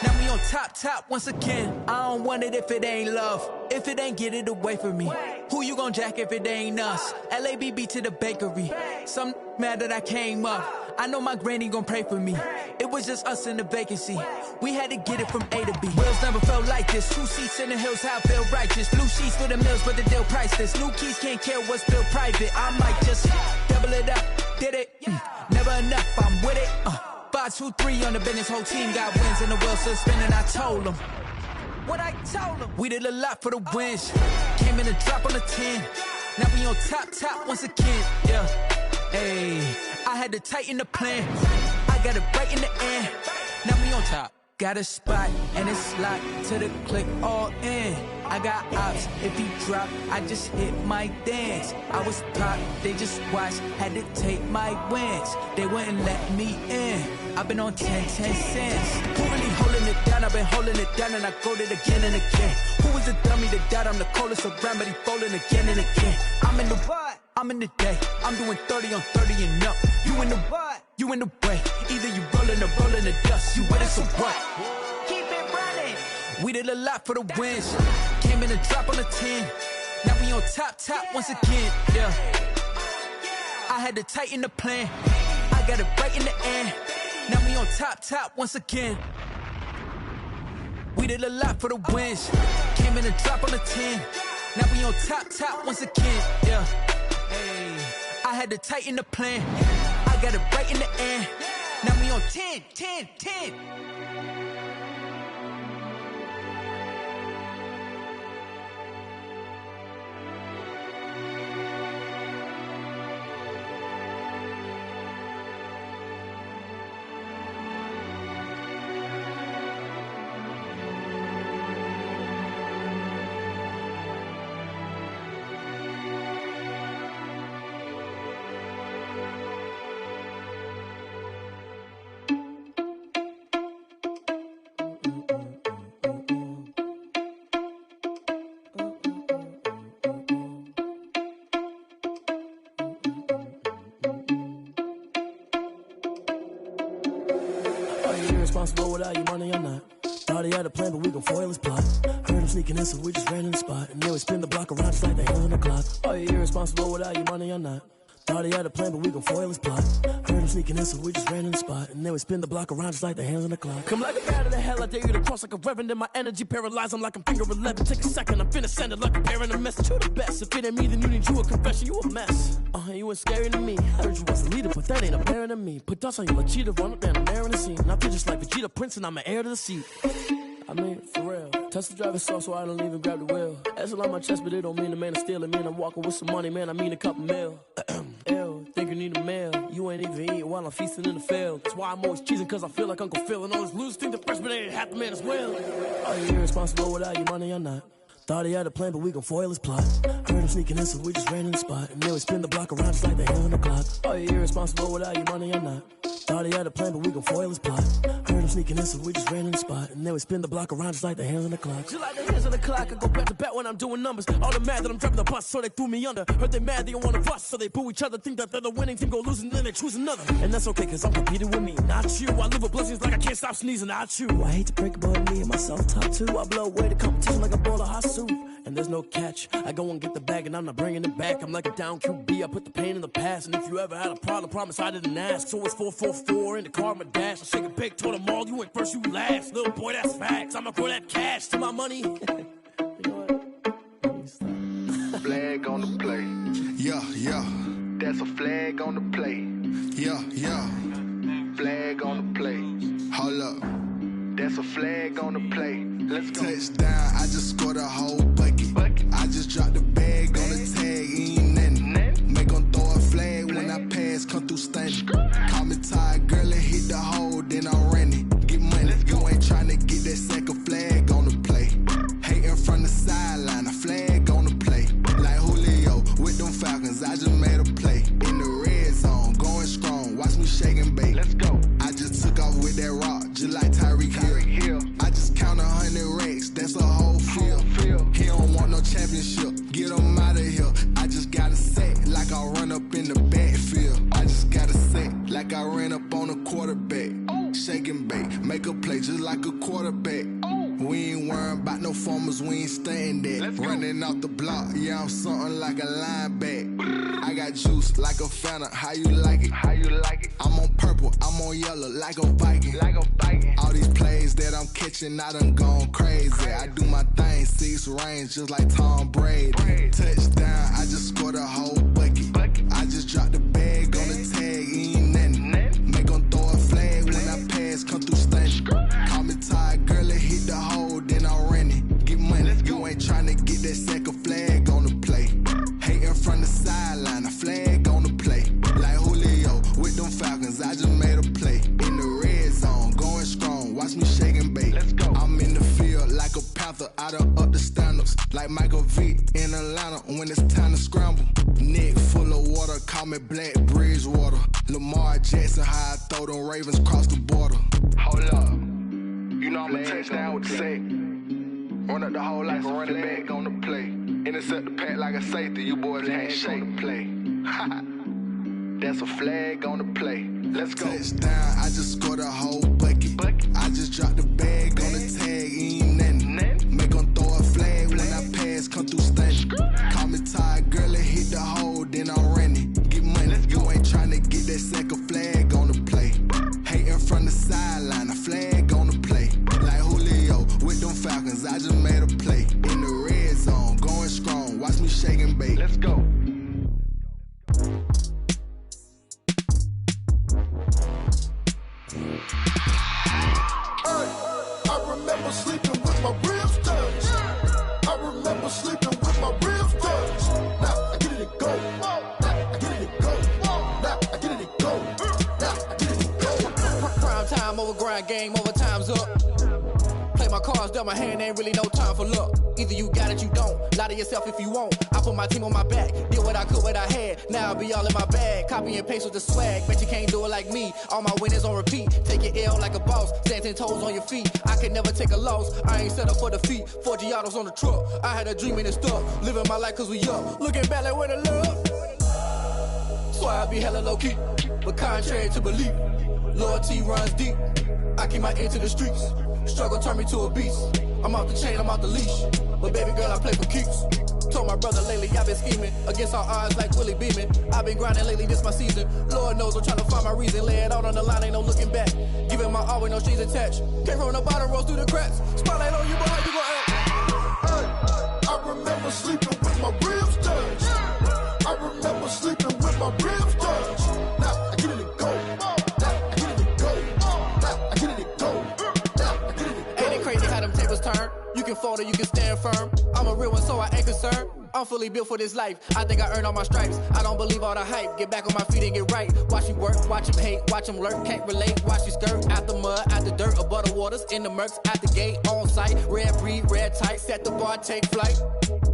Now we on top once again. I don't want it if it ain't love. If it ain't, get it away from me. Who you gon' jack if it ain't us? LABB to the bakery. Some mad that I came up. I know my granny gon' pray for me. It was just us in the vacancy. We had to get it from A to B. Wheels never felt like this. 2 seats in the hills, how I feel righteous. Blue sheets for the mills, but the deal priceless. New keys can't care what's built private. I might just double it up. Did it? Never enough, I'm with it. 5, 2, 3 on the business. Whole team got wins and the wheels still spinning. I told them what I told them. We did a lot for the wins. Came in and drop on the 10. Now we on top once again. Yeah. Hey, I had to tighten the plan. I got it right in the end. Now we on top. Got a spot and it's locked to the click all in. I got ops, if he drop, I just hit my dance. I was pop, they just watched, had to take my wins. They wouldn't let me in. I've been on 10 cents. Who really holding it down? I've been holding it down and I go it again and again. Who was the dummy that died? I'm the coldest around, but he falling again and again. I'm in the what? I'm in the day. I'm doing 30 on 30 and up. You in the what? You in the way. Either you rolling or rolling the dust. You with us or what? Keep it running. We did a lot for the wins. Came in and drop on the 10. Now we on top once again. Yeah. I had to tighten the plan. I got it right in the end. Now we on top once again. We did a lot for the wins. Came in in a drop on a 10. Now we on top once again, yeah. Hey, I had to tighten the plan. I got it right in the end. Now we on 10. Irresponsible without your money or not. Thought he had a plan, but we gon' foil his plot. Heard him sneaking in, so we just ran in the spot. And then we spin the block around just like the hands on the clock. Are you irresponsible without your money or not? Thought he had a plan, but we gon' foil his plot. Heard him sneaking in, so we just ran in the spot. And then we spin the block around just like the hands on the clock. Come like a bat of the hell, I dare you to cross like a reverend. In my energy paralyzed, I'm like I'm finger 11. Take a second, I'm finna send it like a parent a message. You the best, if it ain't me, then you need you a confession. You a mess, you ain't scary to me. Heard you was a leader, but that ain't apparent to me. Put dust on you like cheetah, run up down, I'm there in the scene. I feel just like Vegeta Prince, and I'm an heir to the seat. I mean, for real. Touch the driver's soft so I don't even grab the wheel. That's on my chest, but it don't mean the man is stealing. Man, I'm walking with some money, man, I mean a couple mil. Ew, think you need a meal. You ain't even eating while I'm feasting in the field. That's why I'm always cheesing, cause I feel like Uncle Phil. And all this loose thing, the freshman ain't half the man as well. Are you irresponsible without your money or not? Thought he had a plan, but we gon' foil his plot. Heard him sneaking in, so we just ran in the spot. And then we spin the block around just like the hands on the clock. Are you irresponsible without your money or not? Thought he had a plan, but we gon' foil his plot. Heard him sneaking in, so we just ran in the spot. And then we spin the block around just like the hands on the clock. Just like the hands on the clock, I go back to back when I'm doing numbers. All the mad that I'm driving the bus, so they threw me under. Heard they mad, they don't wanna bust, so they boo each other. Think that they're the winning team, go losing, then they choose another. And that's okay, cause I'm competing with me, not you. I live with blessings like I can't stop sneezing, not you. I hate to break it, but me and myself top two. I blow away the competition like a bowl of hot soup. And there's no catch. I go and get the bag and I'm not bringing it back. I'm like a down QB, I put the pain in the past. And if you ever had a problem, promise I didn't ask. So it's 444 in the car, my dash. I shake a big, told them all, you went first, you last. Little boy, that's facts. I'ma throw that cash to my money. You know what? Flag on the play. Yeah. That's a flag on the play. Yeah. Flag on the play. Hold up. That's a flag on the play. Let's go. Touchdown, I just scored a whole bucket. I just dropped the bag on the tag, ain't nothing. Make them throw a flag when I pass, come through stunning. Call me tired, girl, and hit the hole, then I'm running. Get money, you ain't tryna get that second flag on the play. Hating from the sideline, a flag on the play. Like Julio with them Falcons, I just made a play. In the red zone, going strong, watch me shake and bake. Let's go. I just took off with that rock, just like Tyreek Hill. I just count 100 racks, that's a whole field. He don't want no championship, get him out of here. I just gotta say, like I run up in the backfield. I just gotta say, like I ran up on a quarterback. Shake and bake, make a play just like a quarterback. We ain't worrying about no formers, we ain't staying there. Running off the block, yeah, I'm something like a linebacker. I got juice like a Fanta, how you like it? I'm on purple, I'm on yellow, like a Viking. All these plays that I'm catching, I done gone crazy. I do my thing, 6 range, just like Tom Brady. Touchdown, I just scored a whole bucket. I just dropped the bag on the tag, ain't nothing. Make them throw a flag when I pass, come through stunning. Call me tired, girl, and hit the hole, then I'm running. Get money, you ain't tryna get that second flag on the play. Hating from the sideline, a flag on the play. Like Julio with them Falcons, I just made a play. In the red zone, going strong, watch me shake and bake. Let's go. I'm in the field like a panther, I done up the standards. Like Michael Vick in Atlanta when it's time to scramble. Neck full of water, call me Black Bridgewater. Lamar Jackson, how I throw them Ravens cross the border. Hold up, you know I'm a touchdown with the sack. Run up the whole like a running back on the play. Intercept the pack like a safety, you boys can't shake the play. That's a flag on the play. Let's go. Touchdown, I just scored a whole bucket. I just dropped the bag on the tag, ain't nothing. Make them throw a flag when I pass, come through stunning. Call me tired, girl, and hit the hole, then I'm running. Get money, you ain't tryna get that second flag on the play. Hating from the sideline, a flag on the play. Like Julio with them Falcons, I just made a play. In the grind game, overtime's up. Play my cards, dealt my hand, ain't really no time for luck. Either you got it, you don't. Lie to yourself if you won't. I put my team on my back, did what I could, what I had. Now I'll be all in my bag, copy and paste with the swag. Bet you can't do it like me. All my winners on repeat. Take your L like a boss, stand 10 toes on your feet. I can never take a loss, I ain't set up for defeat. 4 Giottos on the truck, I had a dream and it stuck. Living my life cause we up, looking back like where the love. So I be hella low key, but contrary to belief, loyalty runs deep. I keep my ear to the streets. Struggle turned me to a beast. I'm off the chain, I'm off the leash. But baby girl, I play for keeps. Told my brother lately, I've been scheming against all odds like Willie Beeman. I've been grinding lately, this my season. Lord knows I'm trying to find my reason. Lay it out on the line, ain't no looking back. Giving my all with no strings attached. Came from the bottom, rose through the cracks. Spotlight on you, boy, how you gon' act? Hey, I remember sleeping with my ribs touched. I remember sleeping with my ribs touched. Now I get it and go. Now I get it and go. Now I get it and go. Now I get it and go. Ain't it crazy how them tables turn? You can fold or you can stand firm. I'm a real one, so I ain't concerned. I'm fully built for this life. I think I earned all my stripes. I don't believe all the hype. Get back on my feet and get right. Watch you work, watch him hate, watch him lurk. Can't relate, watch you skirt. Out the mud, out the dirt, above the waters, in the murks, out the gate, on site. Red breed, red tight, set the bar, take flight.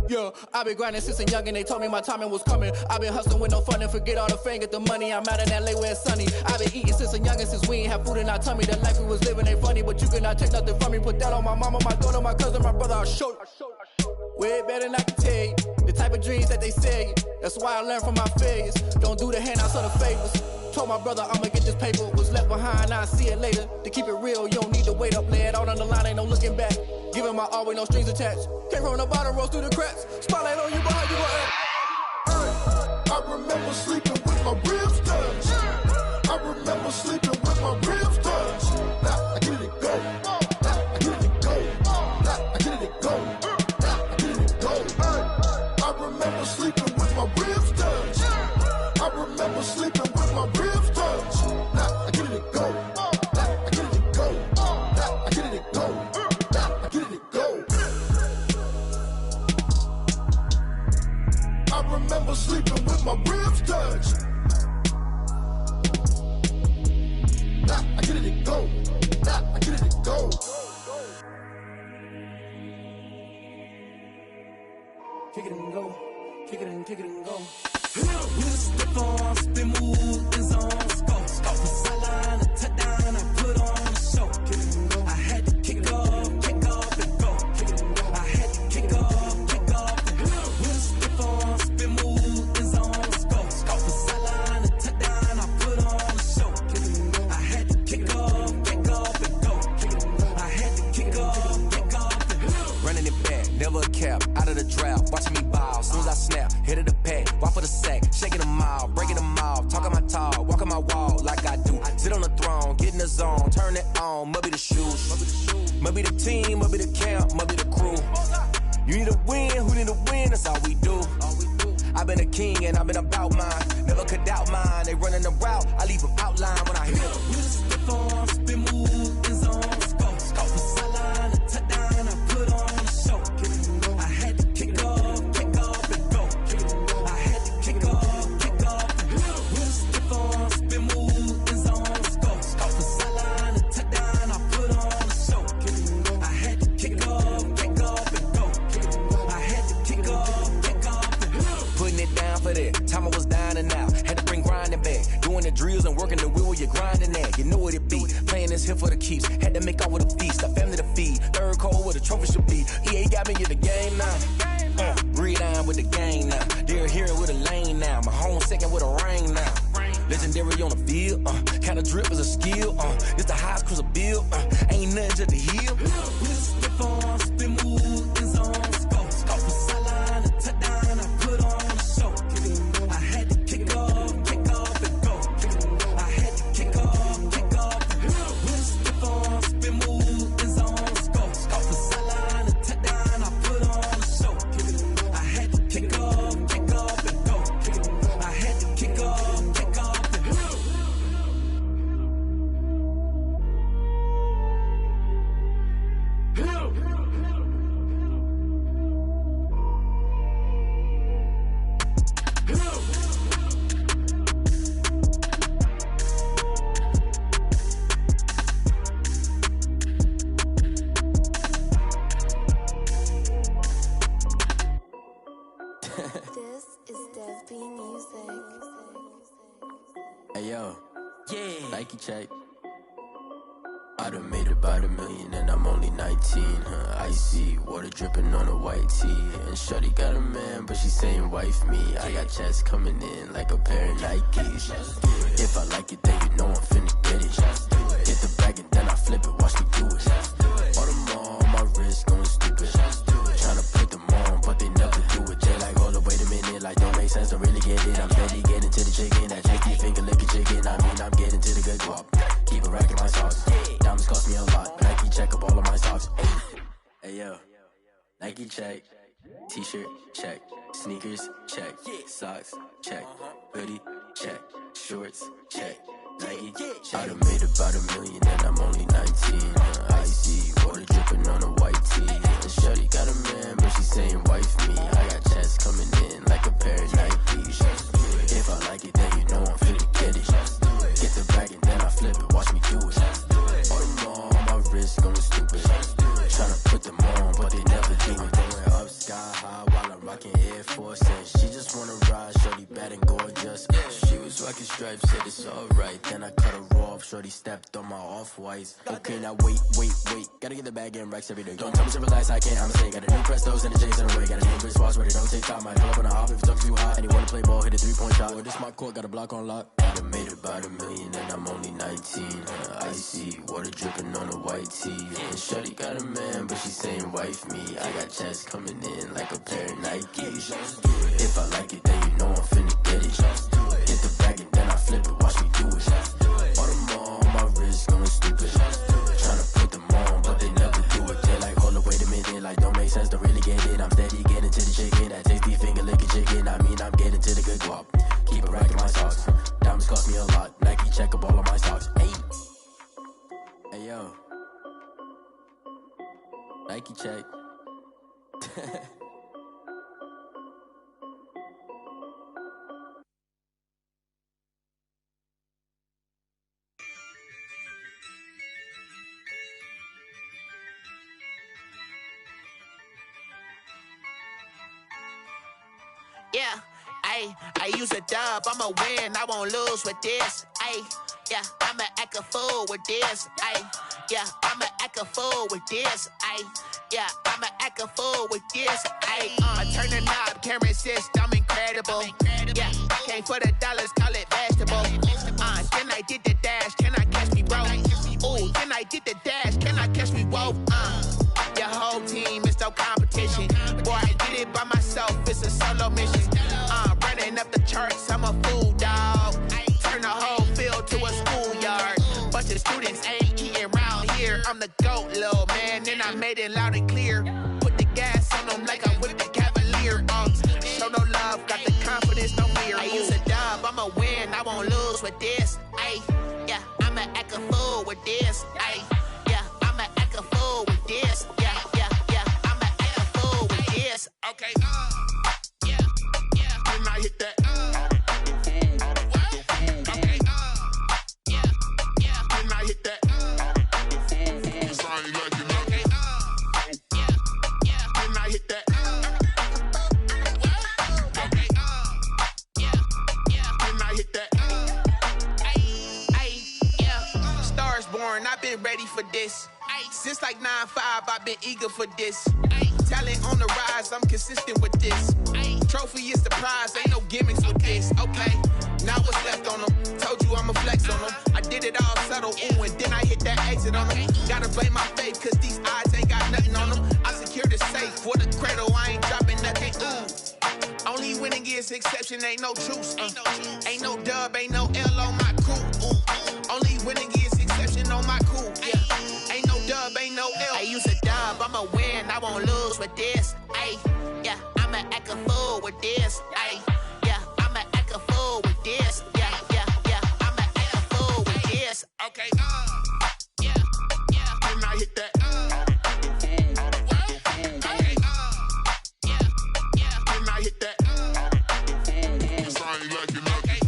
Yeah, I been grinding since a youngin', they told me my timing was coming. I been hustling with no fun and forget all the fame, get the money. I'm out in LA where it's sunny. I been eating since a youngin', since we ain't have food in our tummy. The life we was living ain't funny, but you cannot take nothing from me. Put that on my mama, my daughter, my cousin, my brother, I'll show you. Way better than I can tell you. The type of dreams that they sell you. That's why I learned from my failures. Don't do the handouts or the favors. Told my brother I'ma get this paper. Was left behind, I'll see it later. To keep it real, you don't need to wait up. Lay it out on the line, ain't no looking back. Giving my all with no strings attached. Came from the bottom, rose through the cracks. Spotlight on you, but how you gon' act? I remember sleeping with my ribs touched. I remember sleeping with my ribs touched. Now I get it and go. Now I get it and go. Now I get it and go. Now I get it and go. I remember sleeping with my ribs touched. I remember sleeping with my ribs touched. Now I get it and go. Now I get it and go. Now I get it and go. Now I get it and go. I remember sleeping with my ribs touched. Now I get it and go. Now I get it and go. Kick it and go. Kick it and go. With the farm, spin move, is on scope. Scope the sideline, a touchdown, I put on a show. I had to kick off and go. I had to kick off and go. With the farm, spin move, is on scope. Scope the sideline, a touchdown, I put on a show. I had to kick off and go. I had to kick off and go. Running it back, never a cap, out of the drought, watching me ball. Soon as I snap, hit of the pack, walk for the sack, shaking them out, breaking them off, talking my talk, walking my wall like I do. Sit on the throne, get in the zone, turn it on, must be the shoes, must be the team, must be the camp, must be the crew. You need a win, who need a win, that's all we do. I've been a king and I've been about mine, never could doubt mine. They running the route, I leave them outline when I hit them. With the farm, spin move, is on scope. Scope the sideline, a touchdown, I put on a show. I had to kick off and go. I had to kick off and go. With the farm, spin move, is on scope. Scope the sideline, a touchdown, I put on a show. I had to kick off and go. I had to kick off and go. Putting it down for that, time I was down and out, had to bring grinding back, doing the drills and working the wheel where you're grinding at, you know what it be, playing this here for the keeps, had to make out with a feast, a family to feed, third cold where the trophy should be, EA got me in the game now, gridiron with the game now, they're here with a lane now, my home second with a ring now, legendary on the field, kinda drip is a skill, it's the highest cruiser bill, ain't nothing just to heal. With the farm, spin move, is on scope. Scope the sideline, a touchdown, I put on a show. I had to kick off and go. I had to kick off and go. With the farm, spin move, is on scope. Scope the sideline, a touchdown, I put on a show. I had to kick off and go. I had to kick off and go. This is Dev B Music. Hey yo, yeah. Nike check. I done made about $1 million and I'm only 19. Icy water dripping on a white tee. And shorty got a man, but she saying wife me. I got checks coming in like a pair of Nikes. If I like it, then you know I'm finna get it. Get the bag and then I flip it, watch me do it. All them on my wrist going stupid. Tryna put them on, but they never do it. They like, hold up, wait a minute, like don't make sense, don't really get it. I'm steady getting to the chicken, that chicky finger licking chicken. I mean, I'm getting to the good guap. Keep a rack in my socks. Diamonds cost me a lot. Nike check up all of my socks. Hey yo, Nike check. T-shirt check. Sneakers check. Socks check. Hoodie check. Shorts check. Nike I done made about $1 million and I'm only 19. Icy water dripping on a white tee. And shorty got a man, but she saying wife me. I got checks coming in like a pair of Nikes. If I like it, then you know I'm finna get it. Get the bag and then I flip it, watch me do it. All them on my wrist going stupid. Tryna put them on, but they never do it. Going up sky high while I'm rocking Air Force. And she just wanna ride, shorty bad and gorgeous. She was rocking stripes, said it's alright. Then I cut her off, shorty stepped on my off-whites. Okay, now wait. Gotta get the bag and racks every day. Don't tell me to relax, I can't, I'ma say. Got a new Prestos and the J's in the way. Got a new Chris Walls, but it don't take time. I pull up on the hop if it's up too hot. And you wanna play ball, hit a 3-point shot. Or this my court, got a block on lock. I done made about $1 million and I'm only 19. Icy water dripping on a white tee. And shorty got a man, but she saying wife me. I got checks coming in like a pair of Nikes. If I like it, then you know I'm finna get it. Get the bag and then I flip it, watch me do it. All them on my wrist going stupid. Tryna put them on, but they never do it. They like, hold up, wait a minute, like don't make sense, don't really get it. I'm steady getting to the chicken, that tasty finger licking chicken. I mean, I'm getting to the good guap. Keep a rack in my socks. Diamonds cost me a lot. Nike check up all of my socks. Hey yo, Nike check. Yeah, I use a dub, I'ma win, I won't lose with this. Yeah, I'ma act a fool with this. Yeah, I'ma act a fool with this. Yeah, I'ma act a fool with this. I turn the knob, camera assist, I'm incredible. Yeah, came for the dollars, call it vegetable. Then I did the dash, can I catch me, bro? Ooh, then I did the dash, can I catch me, whoa? Your whole team is no competition. Boy, I did it by myself, it's a solo mission. Running up the charts, I'm a fool, dog. Turn the whole field to a schoolyard. Bunch of students ain't eating round here. I'm the GOAT, little man, and I made it loud and clear. Put the gas on them like I'm with the Cavalier. Show no love, got the confidence, no fear. I use a dub, I'ma win, I won't lose with this. Yeah, I'ma act a fool with this. Yeah, I'ma act a fool with this. Yeah, I'ma act a fool with this. Okay. When I hit that. Okay. When I hit that. Cause I ain't like it. Okay. When I hit that. Okay. When I hit that. Yeah. Stars born, I've been ready for this. Since like 9-5, I've been eager for this. Talent on the rise, I'm consistent with this. Trophy is the prize, ain't no gimmicks with this. Okay, now what's left on them? Told you I'ma flex on them. I did it all subtle, ooh, and then I hit that exit on them. Gotta blame my faith, cause these eyes ain't got nothing on them. I secured the safe for the cradle, I ain't dropping nothing, ooh. Only winning is exception, ain't no truce. Ain't no dub, ain't no L on my crew, ooh. Only winning is exception on my crew, yeah. Ain't no dub, ain't no L. I use a dub, I'ma win, I won't lose with this. Yeah, I'ma act a fool with this. Yeah, I'ma act a fool with this. Yeah, I'ma act a fool with this. Okay. When I hit that. Okay. When I hit that. Cause I ain't like it. Okay.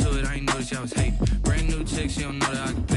to it, I ain't noticed y'all was hating. Brand new chick, she don't know that I can pay.